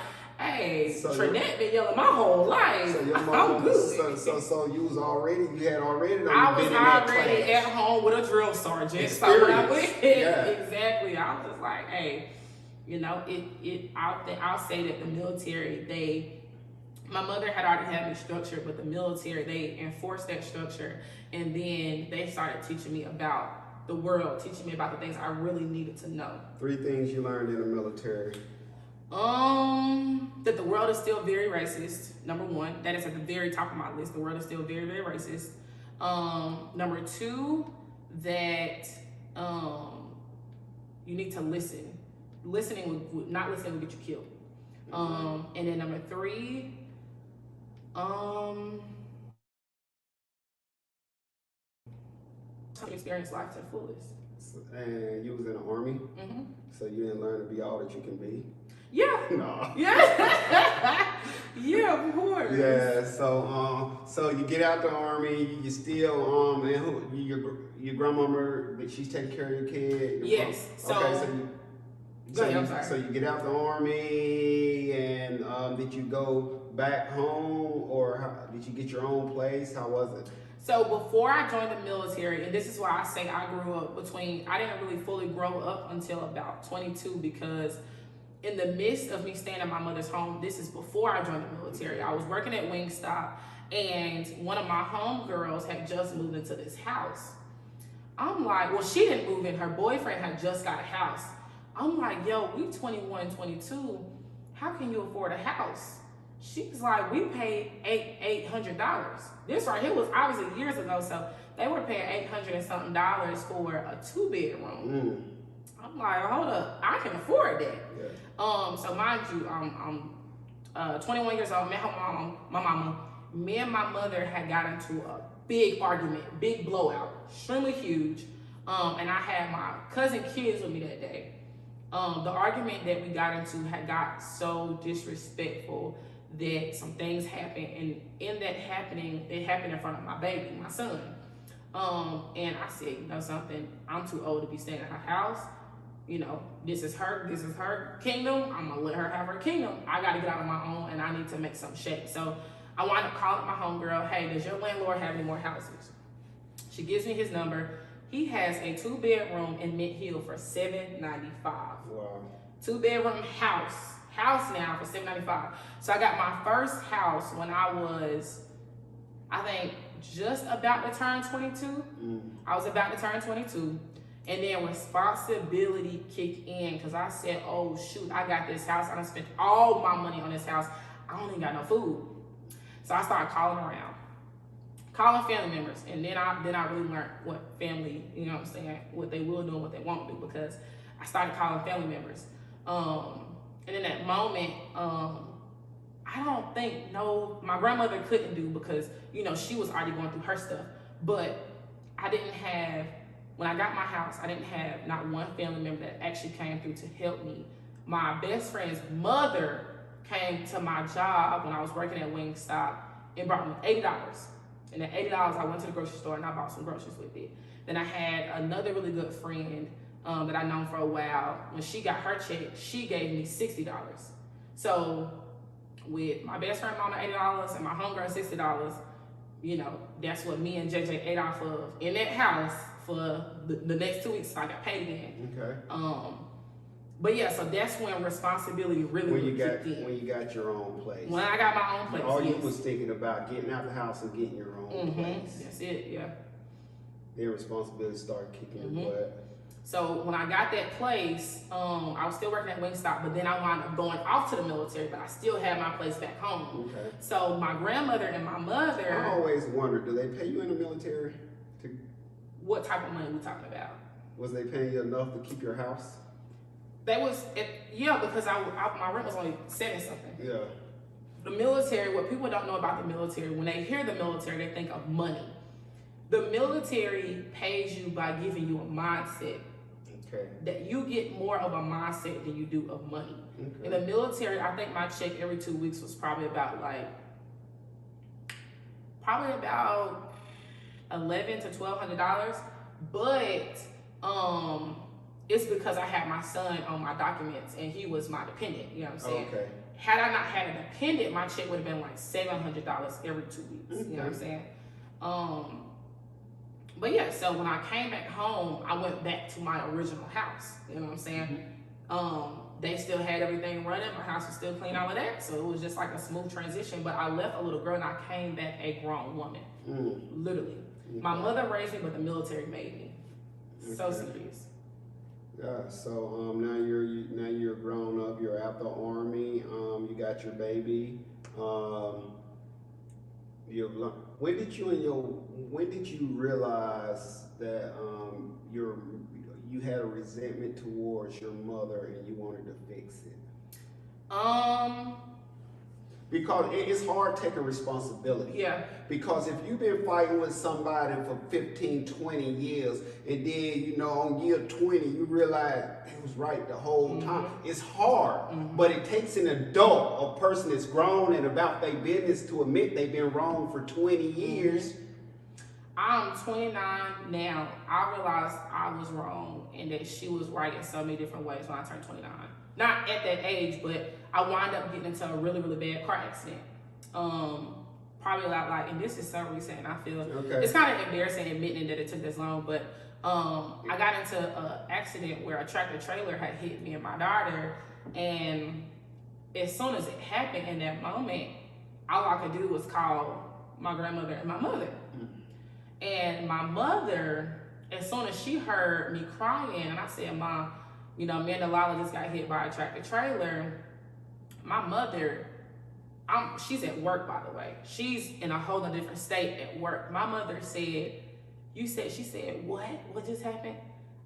hey, So Trinette been yelling my whole life. So your I'm mom, good. so you had already I was been in that already class. at home with a drill sergeant. So when I went, Yeah. exactly, I was just like, hey, you know, I'll say that the military, my mother had already had me structured, but the military, they enforced that structure, and then they started teaching me about the world, teaching me about the things I really needed to know. 3 things you learned in the military. That the world is still very racist. Number 1, that is at the very top of my list. The world is still very, very racist. Number 2, that you need to listen. Not listening will get you killed. And then number 3, experience life to the fullest. And you was in the Army, Mm-hmm. so you didn't learn to be all that you can be. Yeah. No. Yeah. Yeah, of course. Yeah. So you get out the Army. You still and who your grandmama? But she's taking care of your kid. Yes. Go ahead, I'm sorry. So you get out the Army, and did you go back home, or did you get your own place? How was it? So before I joined the military, and this is why I say I grew up I didn't really fully grow up until about 22, because in the midst of me staying at my mother's home, this is before I joined the military. I was working at Wingstop, and one of my homegirls had just moved into this house. I'm like, well, she didn't move in. Her boyfriend had just got a house. I'm like, yo, we 21, 22. How can you afford a house? She's like, we paid $800. This right here was obviously years ago, so they were paying $800 and something for a 2-bedroom. I'm like, hold up, I can afford that. Yeah. So mind you, I'm 21 years old. Met my mama. Me and my mother had got into a big argument, big blowout, extremely huge. And I had my cousin kids with me that day. The argument that we got into had got so disrespectful that some things happened, and in that happening, it happened in front of my baby, my son. And I said, you know something, I'm too old to be staying at her house. You know, this is her kingdom. I'm gonna let her have her kingdom. I gotta get out on my own, and I need to make some shake. So I wound up calling my homegirl, hey, does your landlord have any more houses? She gives me his number. He has a 2-bedroom in Mint Hill for $795. Wow. 2-bedroom house now for $795. So I got my first house when I was, I think, just about to turn 22. I was about to turn 22. And then responsibility kicked in, because I said, oh shoot, I got this house. I done spent all my money on this house. I don't even got no food. So I started calling around, calling family members. And then I really learned what family, you know what I'm saying, what they will do and what they won't do, because I started calling family members. And in that moment, I don't think, my grandmother couldn't do, because, you know, she was already going through her stuff. But when I got my house, I didn't have not one family member that actually came through to help me. My best friend's mother came to my job when I was working at Wingstop and brought me $80. And that $80, I went to the grocery store and I bought some groceries with it. Then I had another really good friend that I've known for a while. When she got her check, she gave me $60. So with my best friend mama $80 and my homegirl $60, you know, that's what me and JJ ate off of in that house for the next 2 weeks. So I got paid again. Okay. But yeah, so that's when responsibility really kicked in. When you got your own place. When I got my own place, all yes. you was thinking about getting out the house and getting your own place. That's it, yeah. Then responsibility started kicking in butt. So when I got that place, I was still working at Wingstop, but then I wound up going off to the military, but I still had my place back home. Okay. So my grandmother and my mother. I always wondered, do they pay you in the military? What type of money we talking about? Was they paying you enough to keep your house? Yeah, because my rent was only $7 something. Yeah. The military, what people don't know about the military, when they hear the military, they think of money. The military pays you by giving you a mindset. Okay. That you get more of a mindset than you do of money. Okay. In the military, I think my check every 2 weeks was probably about $1,100 to $1,200. But it's because I had my son on my documents and he was my dependent. You know what I'm saying? Okay. Had I not had a dependent, my check would have been like $700 every 2 weeks. You know what I'm saying? But yeah, so when I came back home, I went back to my original house. You know what I'm saying? They still had everything running. My house was still clean, all of that. So it was just like a smooth transition. But I left a little girl and I came back a grown woman. Literally. My mother raised me, but the military made me. So serious. Yeah. So now you're grown up. You're out the army. You got your baby. When did you realize that you had a resentment towards your mother and you wanted to fix it? Because it's hard taking responsibility. Yeah. Because if you've been fighting with somebody for 15, 20 years, and then, on year 20, you realize it was right the whole time. It's hard, but it takes an adult, a person that's grown and about their business, to admit they've been wrong for 20 years. I'm 29 now. I realized I was wrong and that she was right in so many different ways when I turned 29. Not at that age, but I wound up getting into a really, really bad car accident. Probably a lot like, and this is so recent, and I feel it's kind of embarrassing admitting that it took this long, but I got into an accident where a tractor trailer had hit me and my daughter, and as soon as it happened in that moment, all I could do was call my grandmother and my mother. And my mother, as soon as she heard me crying, and I said, Mom, me and Delilah just got hit by a tractor trailer. My mother, she's at work, by the way. She's in a whole different state at work. My mother said, she said, what? What just happened?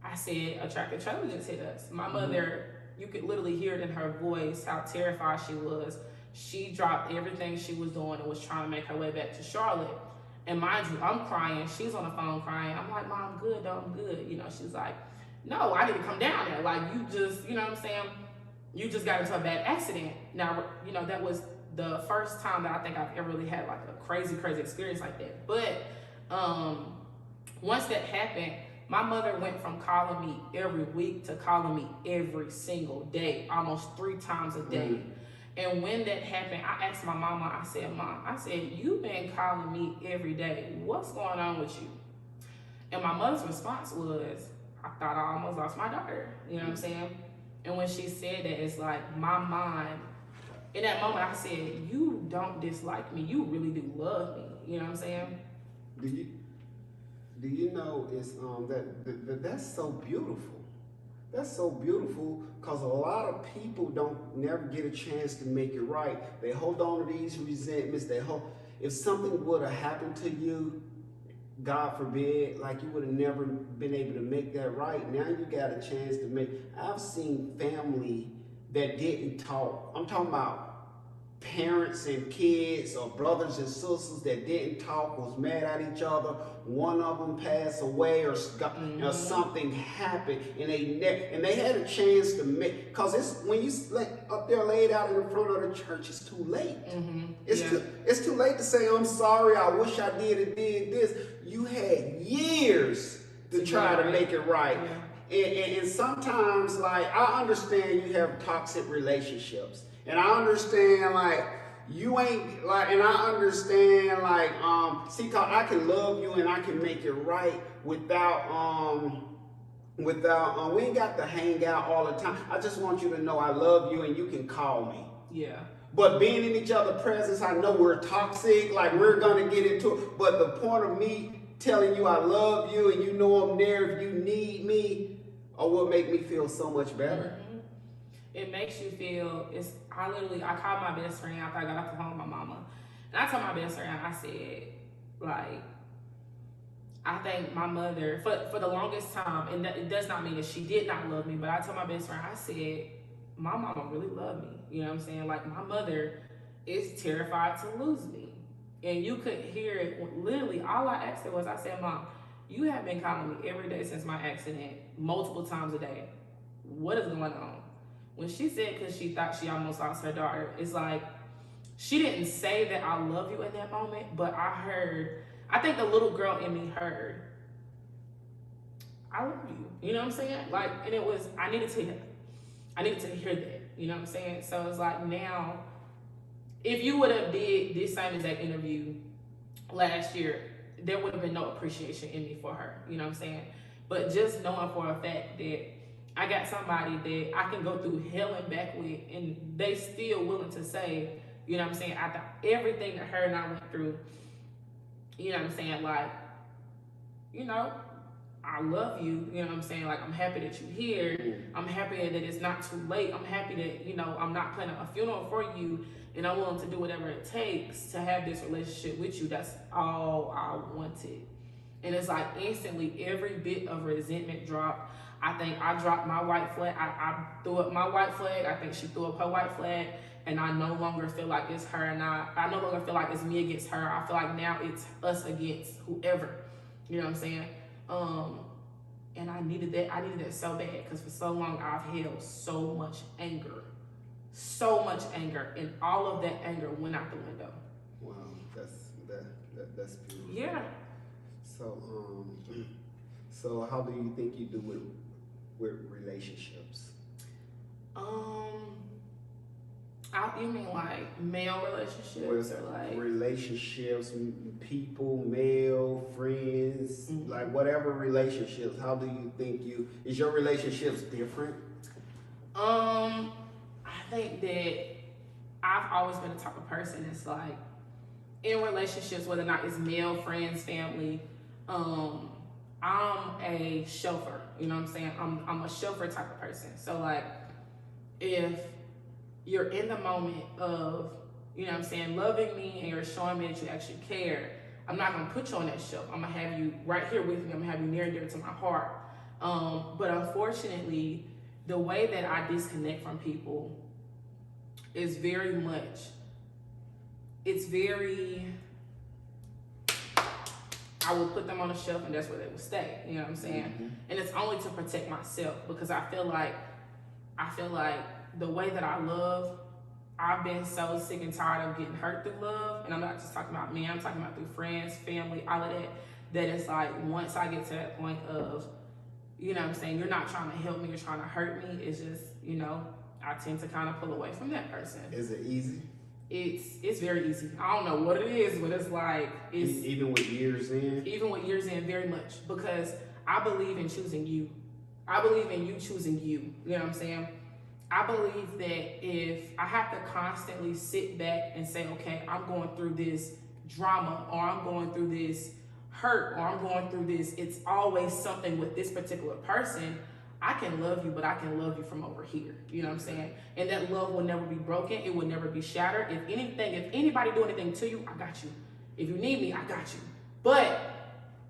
I said, a tractor trailer just hit us. My mother, you could literally hear it in her voice how terrified she was. She dropped everything she was doing and was trying to make her way back to Charlotte. And mind you, I'm crying. She's on the phone crying. I'm like, Mom, I'm good, though. I'm good. She's like, no, I need to come down there. Like, you just, you know what I'm saying? You just got into a bad accident. Now, that was the first time that I think I've ever really had like a crazy, crazy experience like that. But once that happened, my mother went from calling me every week to calling me every single day, almost 3 times a day. And when that happened, I asked my mama, I said, Mom, you've been calling me every day. What's going on with you? And my mother's response was, I thought I almost lost my daughter. You know what I'm saying? And when she said that, it's like my mind, in that moment, I said, you don't dislike me. You really do love me. You know what I'm saying? Do you know it's that's so beautiful. That's so beautiful because a lot of people never get a chance to make it right. They hold on to these resentments. If something would have happened to you, God forbid, like you would have never been able to make that right. Now you got a chance to make. I've seen family that didn't talk. I'm talking about parents and kids or brothers and sisters that didn't talk, was mad at each other. One of them passed away or something happened, and they had a chance to make. Cause it's when you up there laid out in the front of the church, it's too late. It's too late to say I'm sorry. I wish I did this. You had years to try to make it right. And sometimes, like, I understand you have toxic relationships. And I understand, like, you ain't, like, and I understand, like, see, cause I can love you and I can make it right without, we ain't got to hang out all the time. I just want you to know I love you and you can call me. Yeah. But being in each other's presence, I know we're toxic, like, we're going to get into it. But the point of me telling you I love you and you know I'm there if you need me, or will make me feel so much better. It makes you feel, I called my best friend after I got off the phone with my mama. And I told my best friend, I said, like, I think my mother, for the longest time, and it does not mean that she did not love me, but I told my best friend, I said, my mama really loved me. You know what I'm saying? Like, my mother is terrified to lose me. And you could hear it. Literally, all I asked her was, I said, Mom, you have been calling me every day since my accident, multiple times a day. What is going on? When she said, because she thought she almost lost her daughter, it's like, she didn't say that I love you in that moment, but I think the little girl in me heard, I love you. You know what I'm saying? Like, and it was, I needed to hear that. You know what I'm saying? So it's like now, if you would have did this same exact interview last year, there would have been no appreciation in me for her. You know what I'm saying? But just knowing for a fact that I got somebody that I can go through hell and back with, and they still willing to say, you know what I'm saying, after everything that her and I went through, you know what I'm saying, like, you know, I love you, you know what I'm saying, like, I'm happy that you're here, I'm happy that it's not too late, I'm happy that, you know, I'm not planning a funeral for you, and I'm willing to do whatever it takes to have this relationship with you. That's all I wanted. And it's like instantly every bit of resentment dropped. I think I dropped my white flag. I threw up my white flag. I think she threw up her white flag. And I no longer feel like it's her and I no longer feel like it's me against her. I feel like now it's us against whoever. You know what I'm saying? And I needed that. I needed that so bad because for so long I've held so much anger. So much anger. And all of that anger went out the window. Wow, that's beautiful. Yeah. So how do you think you do with relationships? You mean like male relationships With or like relationships, people, male, friends, like whatever relationships, how do you think is your relationships different? I think that I've always been the type of person that's like in relationships, whether or not it's male, friends, family, I'm a chauffeur, you know what I'm saying? I'm a chauffeur type of person. So like if you're in the moment of, you know what I'm saying, loving me and you're showing me that you actually care, I'm not gonna put you on that shelf. I'm gonna have you right here with me. I'm gonna have you near and dear to my heart. But unfortunately, the way that I disconnect from people is very much, I will put them on a shelf and that's where they will stay, you know what I'm saying? Mm-hmm. And it's only to protect myself because I feel like the way that I love, I've been so sick and tired of getting hurt through love. And I'm not just talking about me, I'm talking about through friends, family, all of that it's like once I get to that point of, you know what I'm saying, you're not trying to help me, you're trying to hurt me, it's just, you know, I tend to kind of pull away from that person. Is it easy? It's very easy. I don't know what it is, but it's like it's even with years in, very much, because I believe in choosing you. I believe in you choosing you. You know what I'm saying? I believe that if I have to constantly sit back and say, okay, I'm going through this drama, or I'm going through this hurt, or I'm going through this, it's always something with this particular person. I can love you, but I can love you from over here. You know what I'm saying? And that love will never be broken. It will never be shattered. If anybody do anything to you, I got you. If you need me, I got you. But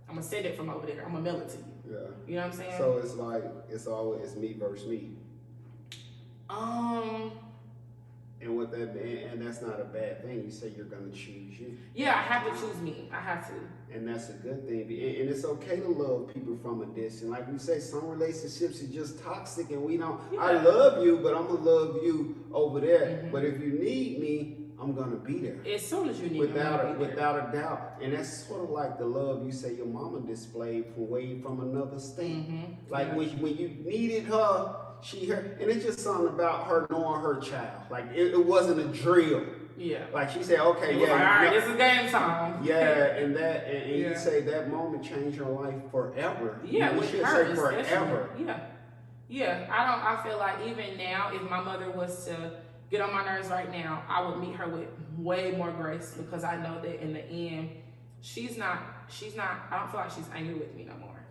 I'm going to send it from over there. I'm going to mail it to you. Yeah. You know what I'm saying? So it's like, it's always me versus me. And what and that's not a bad thing. You say you're gonna choose you. Yeah, I have to choose me. I have to. And that's a good thing. And it's okay to love people from a distance. Like we say, some relationships are just toxic, and we don't. Yeah. I love you, but I'm gonna love you over there. Mm-hmm. But if you need me, I'm gonna be there. As soon as you need without a doubt. And that's sort of like the love you say your mama displayed from another state. Mm-hmm. Like when you needed her. And it's just something about her knowing her child. Like it wasn't a drill. Yeah. Like she said, okay, yeah. Like, all right, this is game time. Yeah, and you say that moment changed your life forever. Yeah, we should say forever. Especially. Yeah. I feel like even now, if my mother was to get on my nerves right now, I would meet her with way more grace, because I know that in the end, she's not, I don't feel like she's angry with me no more.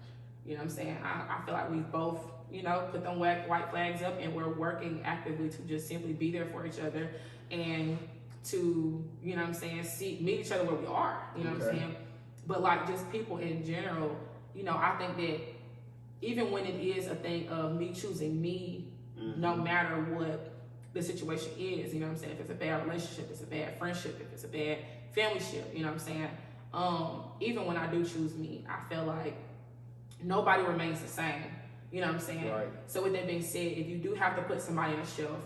You know what I'm saying? I feel like we've both, you know, put them white flags up, and we're working actively to just simply be there for each other and to, you know what I'm saying, meet each other where we are, you know what I'm saying? But like just people in general, you know, I think that even when it is a thing of me choosing me, no matter what the situation is, you know what I'm saying? If it's a bad relationship, if it's a bad friendship, if it's a bad familyship, you know what I'm saying? Even when I do choose me, I feel like nobody remains the same. You know what I'm saying? Right. So with that being said, if you do have to put somebody on a shelf,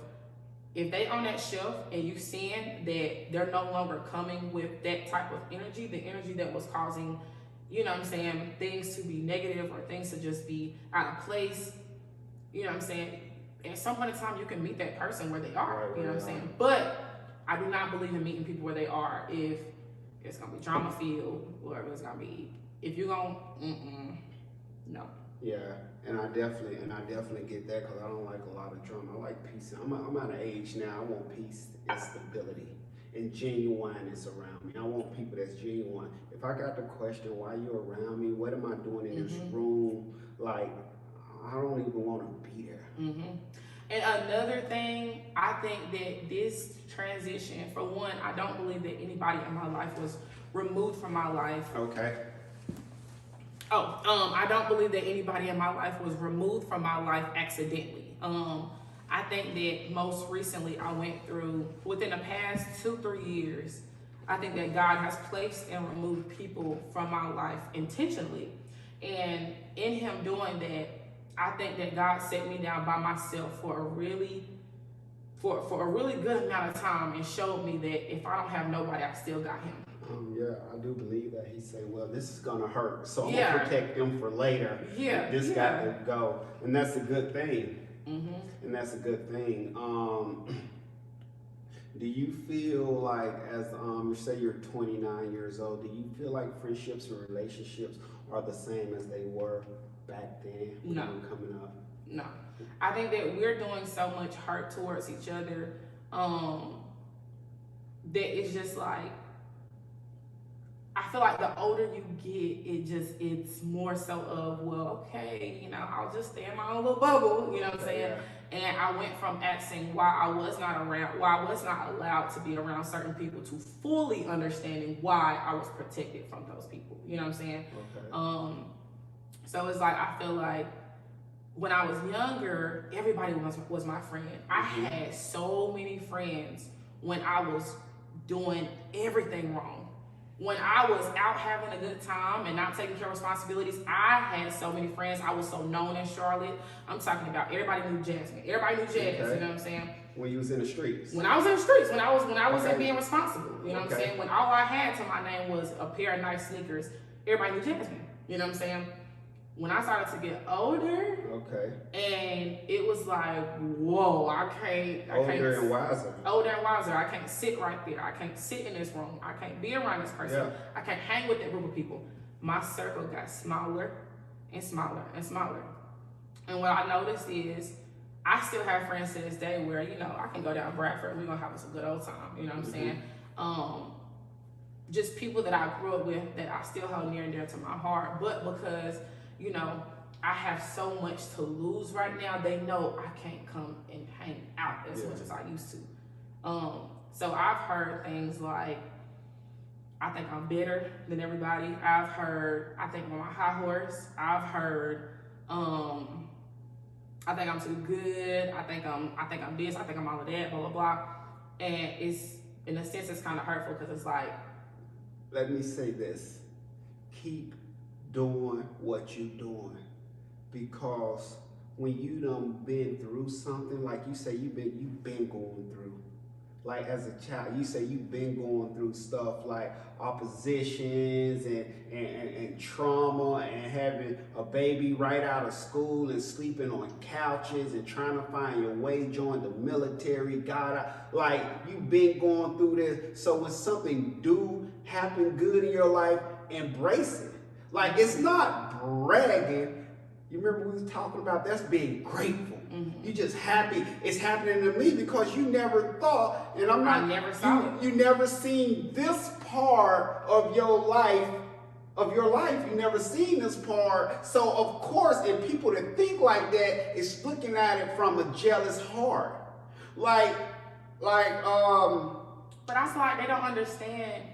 if they on that shelf and you seeing that they're no longer coming with that type of energy, the energy that was causing, you know what I'm saying, things to be negative or things to just be out of place, you know what I'm saying, at some point in time you can meet that person where they are, Right, you know what I'm right. saying? But I do not believe in meeting people where they are if it's gonna be drama filled or if it's gonna be, if you're gonna, no. Yeah, and I definitely get that because I don't like a lot of drama. I like peace. I'm at an age now. I want peace and stability and genuineness around me. I want people that's genuine. If I got to question why you're around me, what am I doing in this room? Like, I don't even want to be there. And another thing, I think that this transition, for one, I don't believe that anybody in my life was removed from my life. Okay. I don't believe that anybody in my life was removed from my life accidentally. I think that most recently I went through, within the past 2-3 years, I think that God has placed and removed people from my life intentionally. And in him doing that, I think that God set me down by myself for a really good amount of time and showed me that if I don't have nobody, I still got him. Yeah, I do believe that. He said, well, this is going to hurt, so I'm Yeah. going to protect them for later. Yeah, This yeah. got to go. And that's a good thing. And that's a good thing. Do you feel like, as you say you're 29 years old, do you feel like friendships and relationships are the same as they were back then when No. you were coming up? No. I think that we're doing so much hurt towards each other that it's just like, I feel like the older you get, it's more so of, well, okay, you know, I'll just stay in my own little bubble, you know what I'm saying? Yeah. And I went from asking why I was not allowed to be around certain people to fully understanding why I was protected from those people, you know what I'm saying? Okay. So it's like, I feel like when I was younger, everybody was my friend. I had so many friends when I was doing everything wrong. When I was out having a good time and not taking care of responsibilities, I had so many friends. I was so known in Charlotte. I'm talking about everybody knew Jasmine. Everybody knew Jass, Okay. you know what I'm saying? When you was in the streets? When I was in the streets, when I wasn't Okay. being responsible, you know what I'm Okay. saying? When all I had to my name was a pair of nice sneakers, everybody knew Jasmine, you know what I'm saying? When I started to get older, Okay. and it was like, whoa, I can't. Older and wiser. Older and wiser. I can't sit right there. I can't sit in this room. I can't be around this person. Yeah. I can't hang with that group of people. My circle got smaller and smaller and smaller. And what I noticed is I still have friends to this day where, you know, I can go down Bradford and we're going to have us a good old time. You know what I'm saying? Just people that I grew up with that I still hold near and dear to my heart. But because, you know, I have so much to lose right now, they know I can't come and hang out as much as I used to. So I've heard things like, I think I'm better than everybody. I've heard, I think I'm on my high horse. I've heard, I think I'm too good. I think I'm this. I think I'm all of that. Blah blah blah. And it's, in a sense, it's kind of hurtful because it's like, let me say this. Keep doing what you're doing, because when you done been through something, like you say you've been going through, like as a child, you say you've been going through stuff like oppositions and trauma and having a baby right out of school and sleeping on couches and trying to find your way, join the military, like you've been going through this. So when something do happen good in your life, embrace it. Like, it's not bragging. You remember we was talking about that's being grateful. You just happy it's happening to me, because you never thought, and I'm not. I never saw it. You never seen this part of your life. You never seen this part. So of course, and people that think like that is looking at it from a jealous heart. But I feel like they don't understand.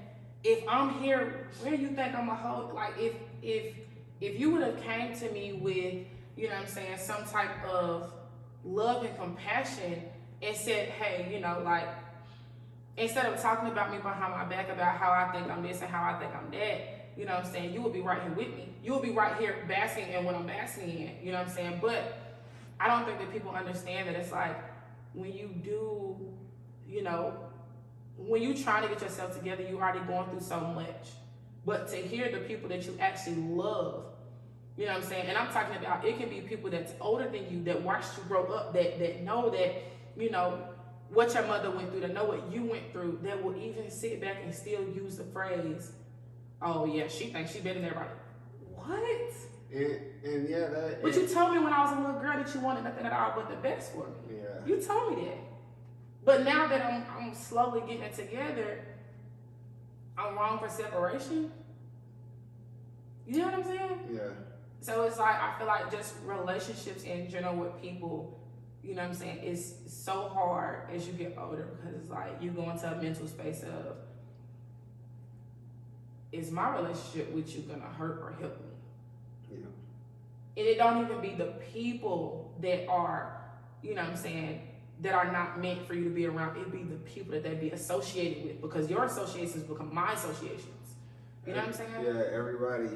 If I'm here, where do you think I'm a hold? Like if you would have came to me with, you know what I'm saying, some type of love and compassion and said, hey, you know, like, instead of talking about me behind my back about how I think I'm this and how I think I'm that, you know what I'm saying, you would be right here with me. You would be right here basking in what I'm basking in, you know what I'm saying? But I don't think that people understand that it's like, when you do, you know, when you trying to get yourself together, you already going through so much but to hear the people that you actually love, you know what I'm saying? And I'm talking about, it can be people that's older than you, that watched you grow up, that know that, you know, what your mother went through, that know what you went through, that will even sit back and still use the phrase, oh yeah, she thinks she better than everybody. What? And yeah, that. But you told me when I was a little girl that you wanted nothing at all but the best for me. Yeah. You told me that. But now that I'm slowly getting it together, I'm wrong for separation. You know what I'm saying? Yeah. So it's like, I feel like just relationships in general with people, you know what I'm saying, it's so hard as you get older, because it's like you go into a mental space of, is my relationship with you gonna hurt or help me? Yeah. And it don't even be the people that are, you know what I'm saying, that are not meant for you to be around. It be the people that they be associated with, because your associations become my associations. You know what I'm saying? Yeah, everybody.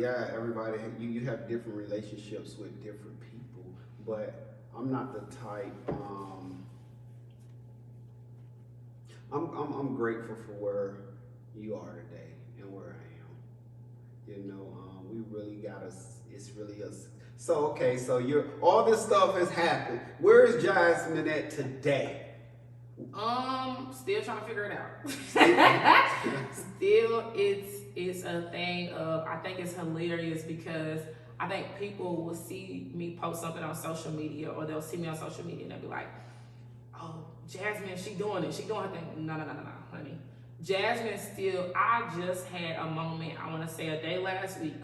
You have different relationships with different people, but I'm not the type. I'm grateful for where you are today and where I am. You know, we really got us. It's really us. So okay, so all this stuff has happened. Where is Jasmine at today? Still trying to figure it out. Still, it's a thing of, I think it's hilarious because I think people will see me post something on social media, or they'll see me on social media and they'll be like, oh, Jasmine, she doing it. She doing her thing. No, honey. Jasmine still, I just had a moment, I want to say a day last week,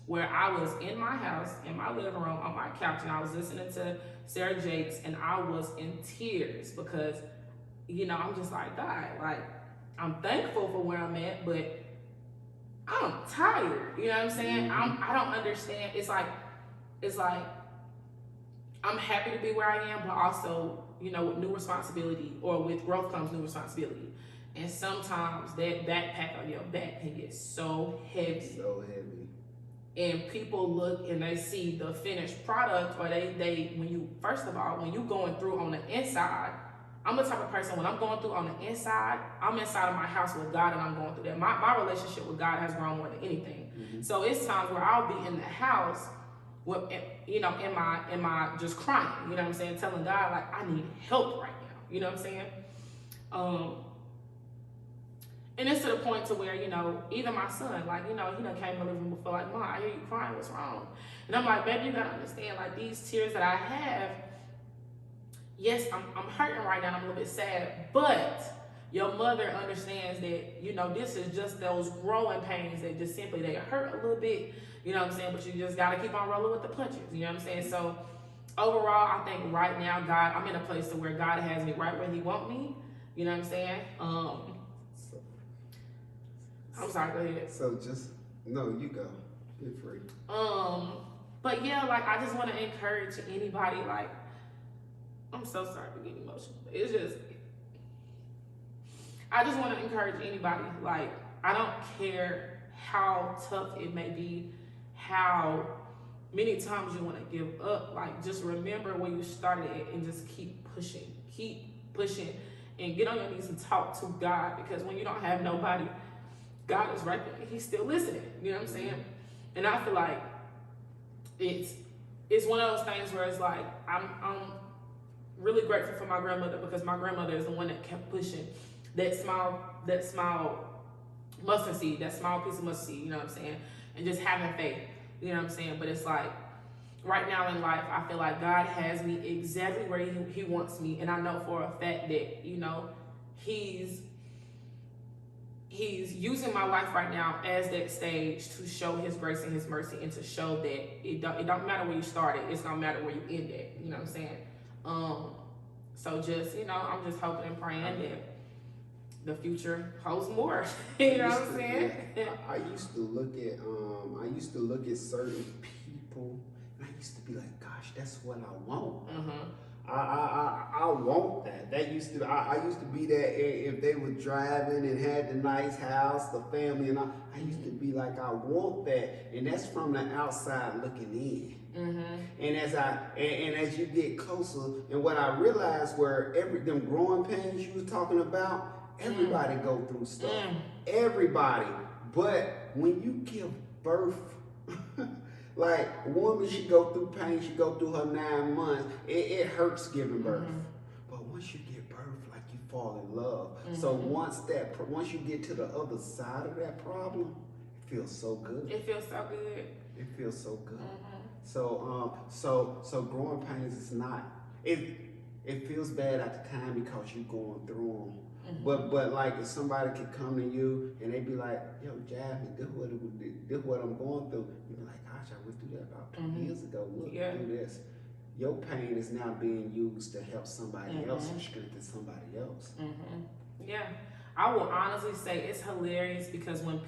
where I was in my house, in my living room, on my couch, and I was listening to Sarah Jakes, and I was in tears because, you know, I'm just like, God, like, I'm thankful for where I'm at, but I'm tired. You know what I'm saying? Mm-hmm. I don't understand. It's like I'm happy to be where I am, but also, you know, with new responsibility, or with growth comes new responsibility. And sometimes that backpack on your back can get so heavy. So heavy. And people look and they see the finished product, or they when you, first of all, when you going through on the inside, I'm the type of person, when I'm going through on the inside, I'm inside of my house with God and I'm going through that. My relationship with God has grown more than anything. Mm-hmm. So it's times where I'll be in the house with, you know, in my just crying, you know what I'm saying? Telling God, like, I need help right now. You know what I'm saying? And it's to the point to where, you know, even my son, like, you know, he done came in the living room before, like, Mom, I hear you crying, what's wrong? And I'm like, baby, you gotta understand, like, these tears that I have, yes, I'm hurting right now, I'm a little bit sad, but your mother understands that, you know, this is just those growing pains that just simply, they hurt a little bit, you know what I'm saying, but you just gotta keep on rolling with the punches, you know what I'm saying? So overall, I think right now, God, I'm in a place to where God has me right where he want me, you know what I'm saying? I'm sorry, go ahead. So no, you go. You're free. But yeah, like, I just want to encourage anybody, like, I'm so sorry for getting emotional. It's just, I just want to encourage anybody, like, I don't care how tough it may be, how many times you want to give up, like, just remember where you started at and just keep pushing, and get on your knees and talk to God, because when you don't have nobody, God is right there. He's still listening. You know what I'm saying? And I feel like it's one of those things where it's like, I'm really grateful for my grandmother, because my grandmother is the one that kept pushing that small mustard seed, that small piece of mustard seed, you know what I'm saying? And just having faith, you know what I'm saying? But it's like, right now in life, I feel like God has me exactly where he wants me. And I know for a fact that, you know, he's using my life right now as that stage to show his grace and his mercy, and to show that it don't matter where you started, it's gonna matter where you end at, you know what I'm saying? So just, you know, I'm just hoping and praying that the future holds more. You know what I'm saying? I used to look at certain people, and I used to be like, gosh, that's what I want. I want that. That used to, I used to be that if they were driving and had the nice house, the family, and I used to be like, I want that, and that's from the outside looking in. And as you get closer, and what I realized where them growing pains you was talking about, everybody go through stuff. Everybody. But when you give birth, like a woman, she go through pain, she go through her 9 months. It hurts giving birth. But once you give birth, like you fall in love. So once you get to the other side of that problem, it feels so good. It feels so good. It feels so good. So growing pains is not. It feels bad at the time because you're going through them. But like if somebody could come to you and they be like, yo, Jasmine, this what I'm going through. You be like, gosh, I went through that about 2 years ago. Look, do this. Your pain is now being used to help somebody else and strengthen somebody else. Yeah. I will honestly say it's hilarious because when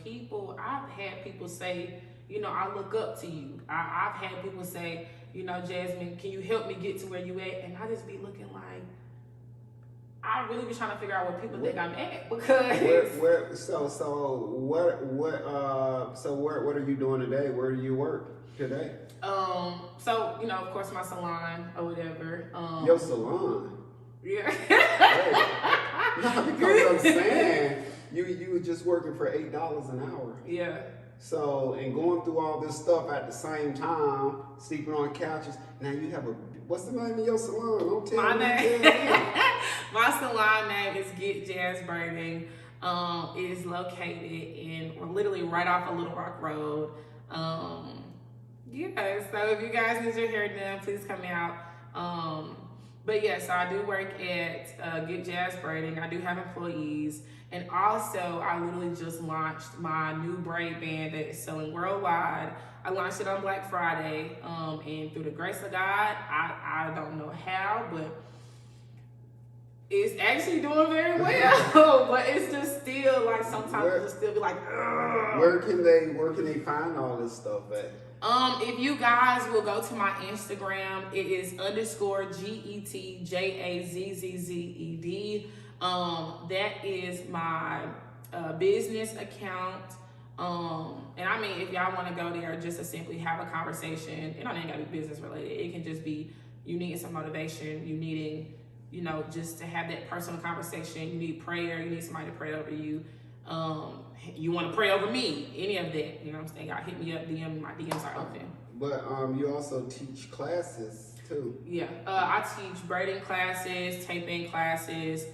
I've had people say, you know, I look up to you. I've had people say, you know, Jasmine, can you help me get to where you at? And I just be looking like, I really be trying to figure out where people think I'm at because. So what are you doing today? Where do you work today? So, you know, of course, my salon or whatever. Your salon? Yeah. Hey, not because I'm saying you were just working for $8 an hour. Yeah. So, and going through all this stuff at the same time, sleeping on couches. Now you have what's the name of your salon? Don't tell my me. name. My salon name is Get Jass Braiding. It is located literally right off of Little Rock Road. Yeah, so if you guys need your hair done, please come out. But yeah, so I do work at Get Jass Braiding. I do have employees. And also, I literally just launched my new braid band that is selling worldwide. I launched it on Black Friday. And through the grace of God, I don't know how, but it's actually doing very well. But it's just still like sometimes it'll still be like, ugh. Where can they find all this stuff at? If you guys will go to my Instagram, it is _GETJAZZZED. That is my business account. And I mean, if y'all want to go there just to simply have a conversation, it don't even gotta be business related. It can just be you needing some motivation, you needing, you know, just to have that personal conversation. You need prayer, you need somebody to pray over you. You want to pray over me, any of that, you know what I'm saying? Y'all hit me up, my DMs are open. But you also teach classes too. Yeah, I teach braiding classes, taping classes,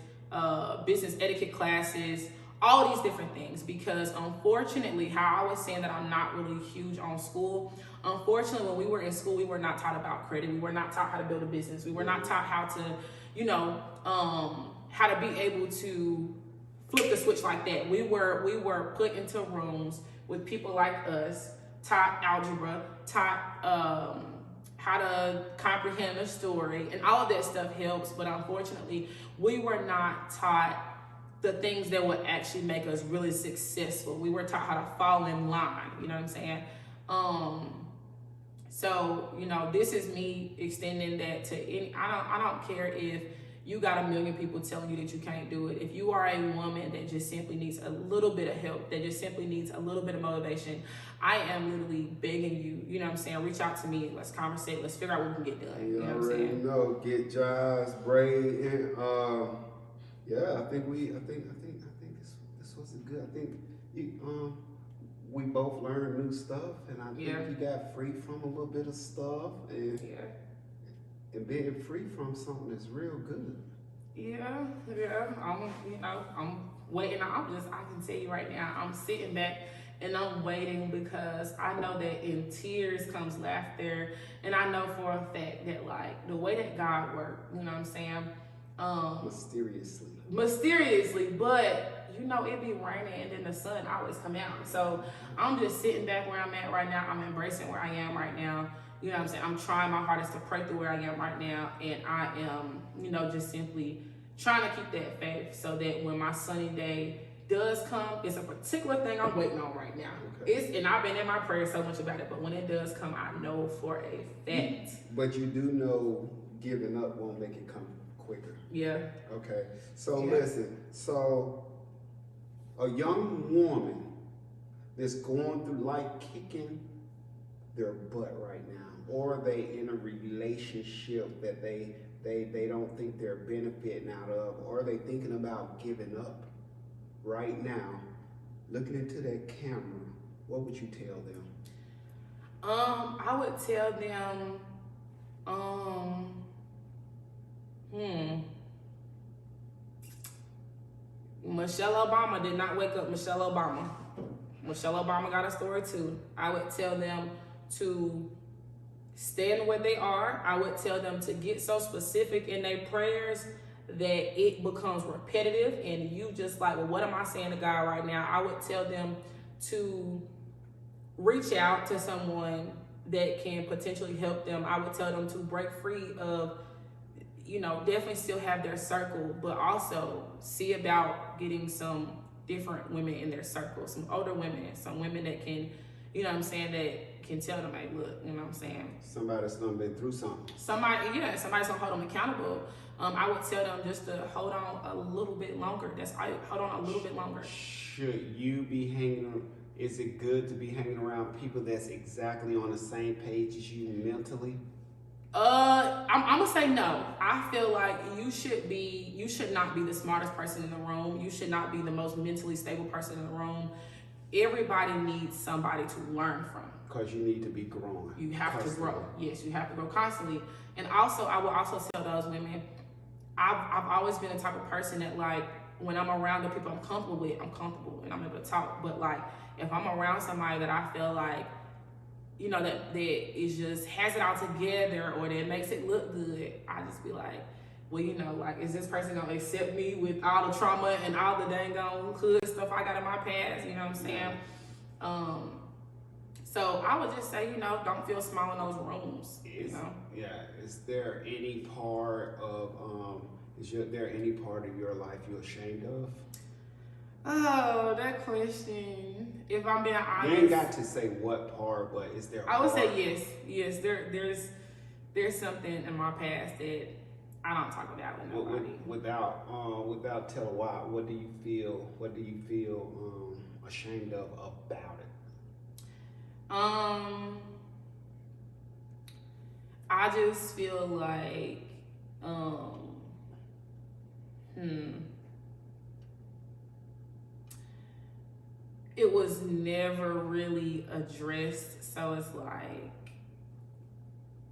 business etiquette classes, all these different things, because unfortunately, how I was saying that I'm not really huge on school, unfortunately, when we were in school, we were not taught about credit. We were not taught how to build a business. We were not taught how to, you know, how to be able to flip the switch like that. We were put into rooms with people like us, taught algebra, taught how to comprehend a story, and all of that stuff helps, but unfortunately, we were not taught the things that would actually make us really successful. We were taught how to fall in line, you know what I'm saying? So, you know, this is me extending that to any, I don't care if you got 1 million people telling you that you can't do it. If you are a woman that just simply needs a little bit of help, that just simply needs a little bit of motivation, I am literally begging you, you know what I'm saying, reach out to me, let's conversate, let's figure out what we can get done. You know what I'm already saying? know, Get Jass Braiding. Yeah, I think this was good. I think we both learned new stuff, and I think you got free from a little bit of stuff, and and being free from something is real good. Yeah. I'm waiting. I can tell you right now, I'm sitting back and I'm waiting because I know that in tears comes laughter, and I know for a fact that like the way that God works, you know what I'm saying? Mysteriously, but you know, it be raining and then the sun always come out. So I'm just sitting back where I'm at right now. I'm embracing where I am right now. You know what I'm saying? I'm trying my hardest to pray through where I am right now. And I am, you know, just simply trying to keep that faith so that when my sunny day does come, it's a particular thing I'm waiting on right now. Okay. And I've been in my prayers so much about it, but when it does come, I know for a fact. But you do know giving up won't make it come quicker. Yeah. Okay. So listen, so a young woman that's going through like kicking their butt right now, or they in a relationship that they don't think they're benefiting out of, or they thinking about giving up right now, looking into that camera, what would you tell them? I would tell them, Michelle Obama did not wake up Michelle Obama. Michelle Obama got a story too. I would tell them to stand where they are. I would tell them to get so specific in their prayers that it becomes repetitive and you just like, well, what am I saying to God right now? I would tell them to reach out to someone that can potentially help them. I would tell them to break free of, definitely still have their circle, but also see about getting some different women in their circle, some older women, some women that can, that can tell them, hey, look, you know what I'm saying? Somebody that's done been through something. Somebody's gonna hold them accountable. I would tell them just to hold on a little bit longer. Hold on a little bit longer. Should you be is it good to be hanging around people that's exactly on the same page as you mentally? I'm gonna say no. I feel like you should not be the smartest person in the room. You should not be the most mentally stable person in the room. Everybody needs somebody to learn from. Because you need to be growing. You have constantly. to grow. Yes, you have to grow constantly. And also, I will also tell those women, I've always been the type of person that, like, when I'm around the people I'm comfortable with, I'm comfortable and I'm able to talk. But like, if I'm around somebody that I feel like, that is just has it all together or that makes it look good, I just be like, well, is this person gonna accept me with all the trauma and all the dang on hood stuff I got in my past? You know what I'm saying? So I would just say, don't feel small in those rooms. Yeah. Is there any part of there any part of your life you're ashamed of? Oh, that question. If I'm being honest, you ain't got to say what part, but is there? I would say yes. Yes, there's something in my past that I don't talk about with nobody. Without telling why, what do you feel ashamed of about it? I just feel like it was never really addressed, so it's like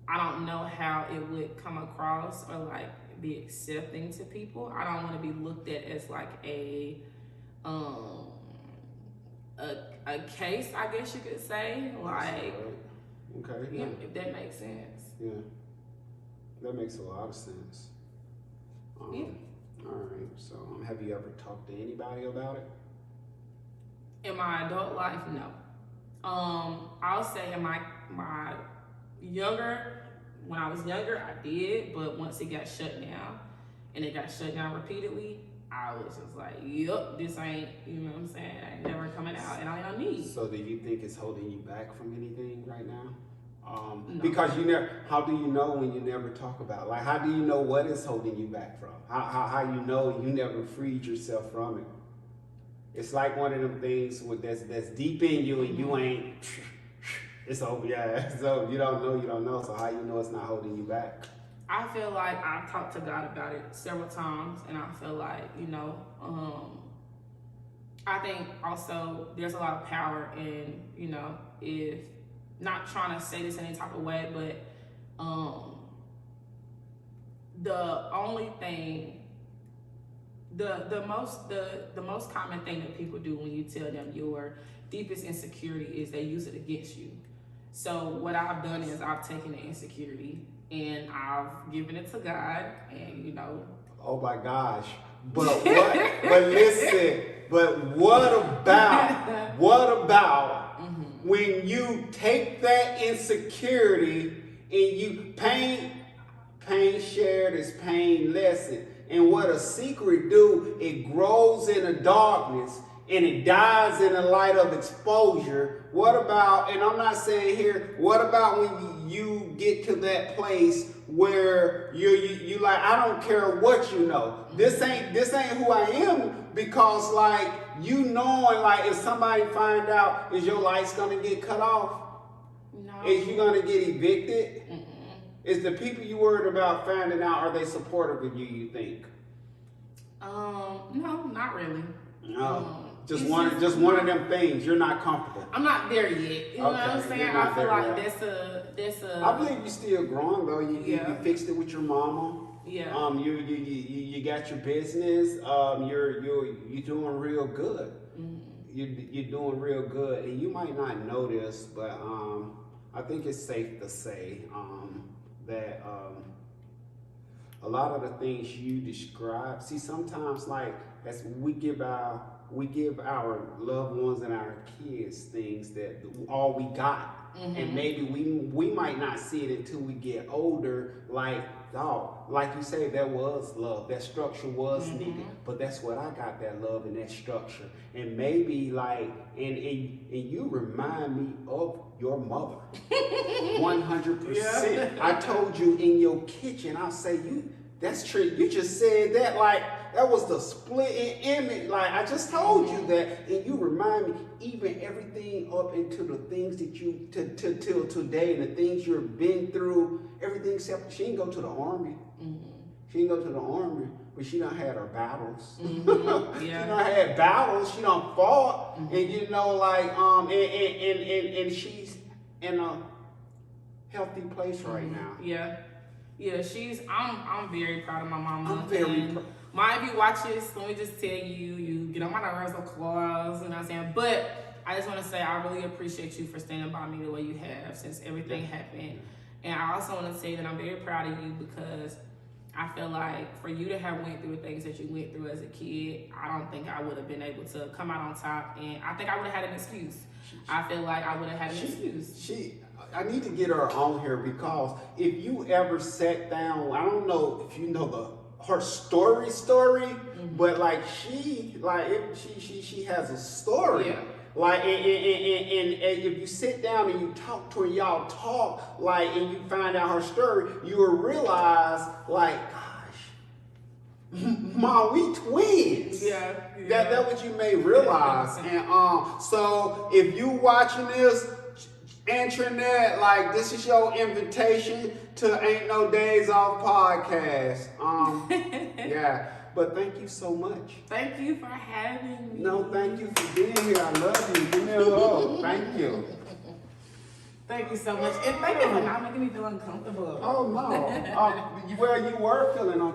I don't know how it would come across or like be accepting to people. I don't want to be looked at as like a case, I guess you could say, like, okay, yeah. If that makes sense. Yeah, that makes a lot of sense. Yeah. All right. So, have you ever talked to anybody about it? In my adult life, no. I'll say in my when I was younger, I did, but once it got shut down, and it got shut down repeatedly, I was just like, yup, this ain't, you know what I'm saying? I ain't never coming out, and I don't need. So do you think it's holding you back from anything right now? No. Because how do you know when you never talk about it? Like, how do you know what is holding you back from? How you know you never freed yourself from it? It's like one of them things that's deep in you and you ain't, it's over, yeah. So you don't know. So how you know it's not holding you back? I feel like I've talked to God about it several times, and I feel like, I think also there's a lot of power in, if, not trying to say this in any type of way, but the only thing, the most common thing that people do when you tell them your deepest insecurity is they use it against you. So what I've done is I've taken the insecurity and I've given it to God, and Oh my gosh! But what? But listen. But what about when you take that insecurity and you pain shared is pain lessened. And what a secret do, it grows in the darkness and it dies in the light of exposure. What about, and I'm not saying here, what about when you get to that place where you like, I don't care what you know. This ain't who I am, because like knowing like if somebody find out, is your lights gonna get cut off? No. Is you gonna get evicted? Mm-mm. Is the people you worried about finding out, are they supportive of you think? No, not really. No. Just It's one just of them things. You're not comfortable. I'm not there yet. You know what I'm Okay, saying? you're I not feel there like yet. that's a. I believe you're still growing though. You Yeah. fixed it with your mama. Yeah. You got your business. You're doing real good. You're doing real good, and you might not know this, but I think it's safe to say that a lot of the things you describe. See, sometimes like as we give our loved ones and our kids things that all we got. And maybe we might not see it until we get older. Like, like you say, there was love. That structure was needed. But that's what I got, that love and that structure. And maybe like, and you remind me of your mother. 100%. Yeah. I told you in your kitchen, I'll say, that's true. You just said that like, that was the split in image. Like I just told you that, and you remind me even everything up into the things that you till today and the things you've been through. Everything except she didn't go to the army. She didn't go to the army, but she done had her battles. Yeah. She done had battles. She done fought, and you know like and she's in a healthy place right now. Yeah. Yeah, I'm very proud of my mama. I'm very proud. Mom, if you watch this, let me just tell you, you get on my nerves, of claws, you know what I'm saying? But I just want to say I really appreciate you for standing by me the way you have since everything happened. And I also want to say that I'm very proud of you because I feel like for you to have went through the things that you went through as a kid, I don't think I would have been able to come out on top. And I think I would have had an excuse. I feel like I would have had an excuse. I need to get her on here because if you ever sat down, I don't know if you know her story, but like she has a story. Yeah. Like and if you sit down and you talk to her, y'all talk like, and you find out her story, you will realize like, gosh, Mom, we twins. Yeah. That's what you may realize. And so if you watching this, internet, like this is your invitation to Ain't No Days Off podcast. Yeah. But thank you so much. Thank you for having me. No, thank you for being here. I love you. Give me a hug. Thank you. Thank you so much. And thank you for not making me feel uncomfortable. Oh no. Well, you were feeling uncomfortable.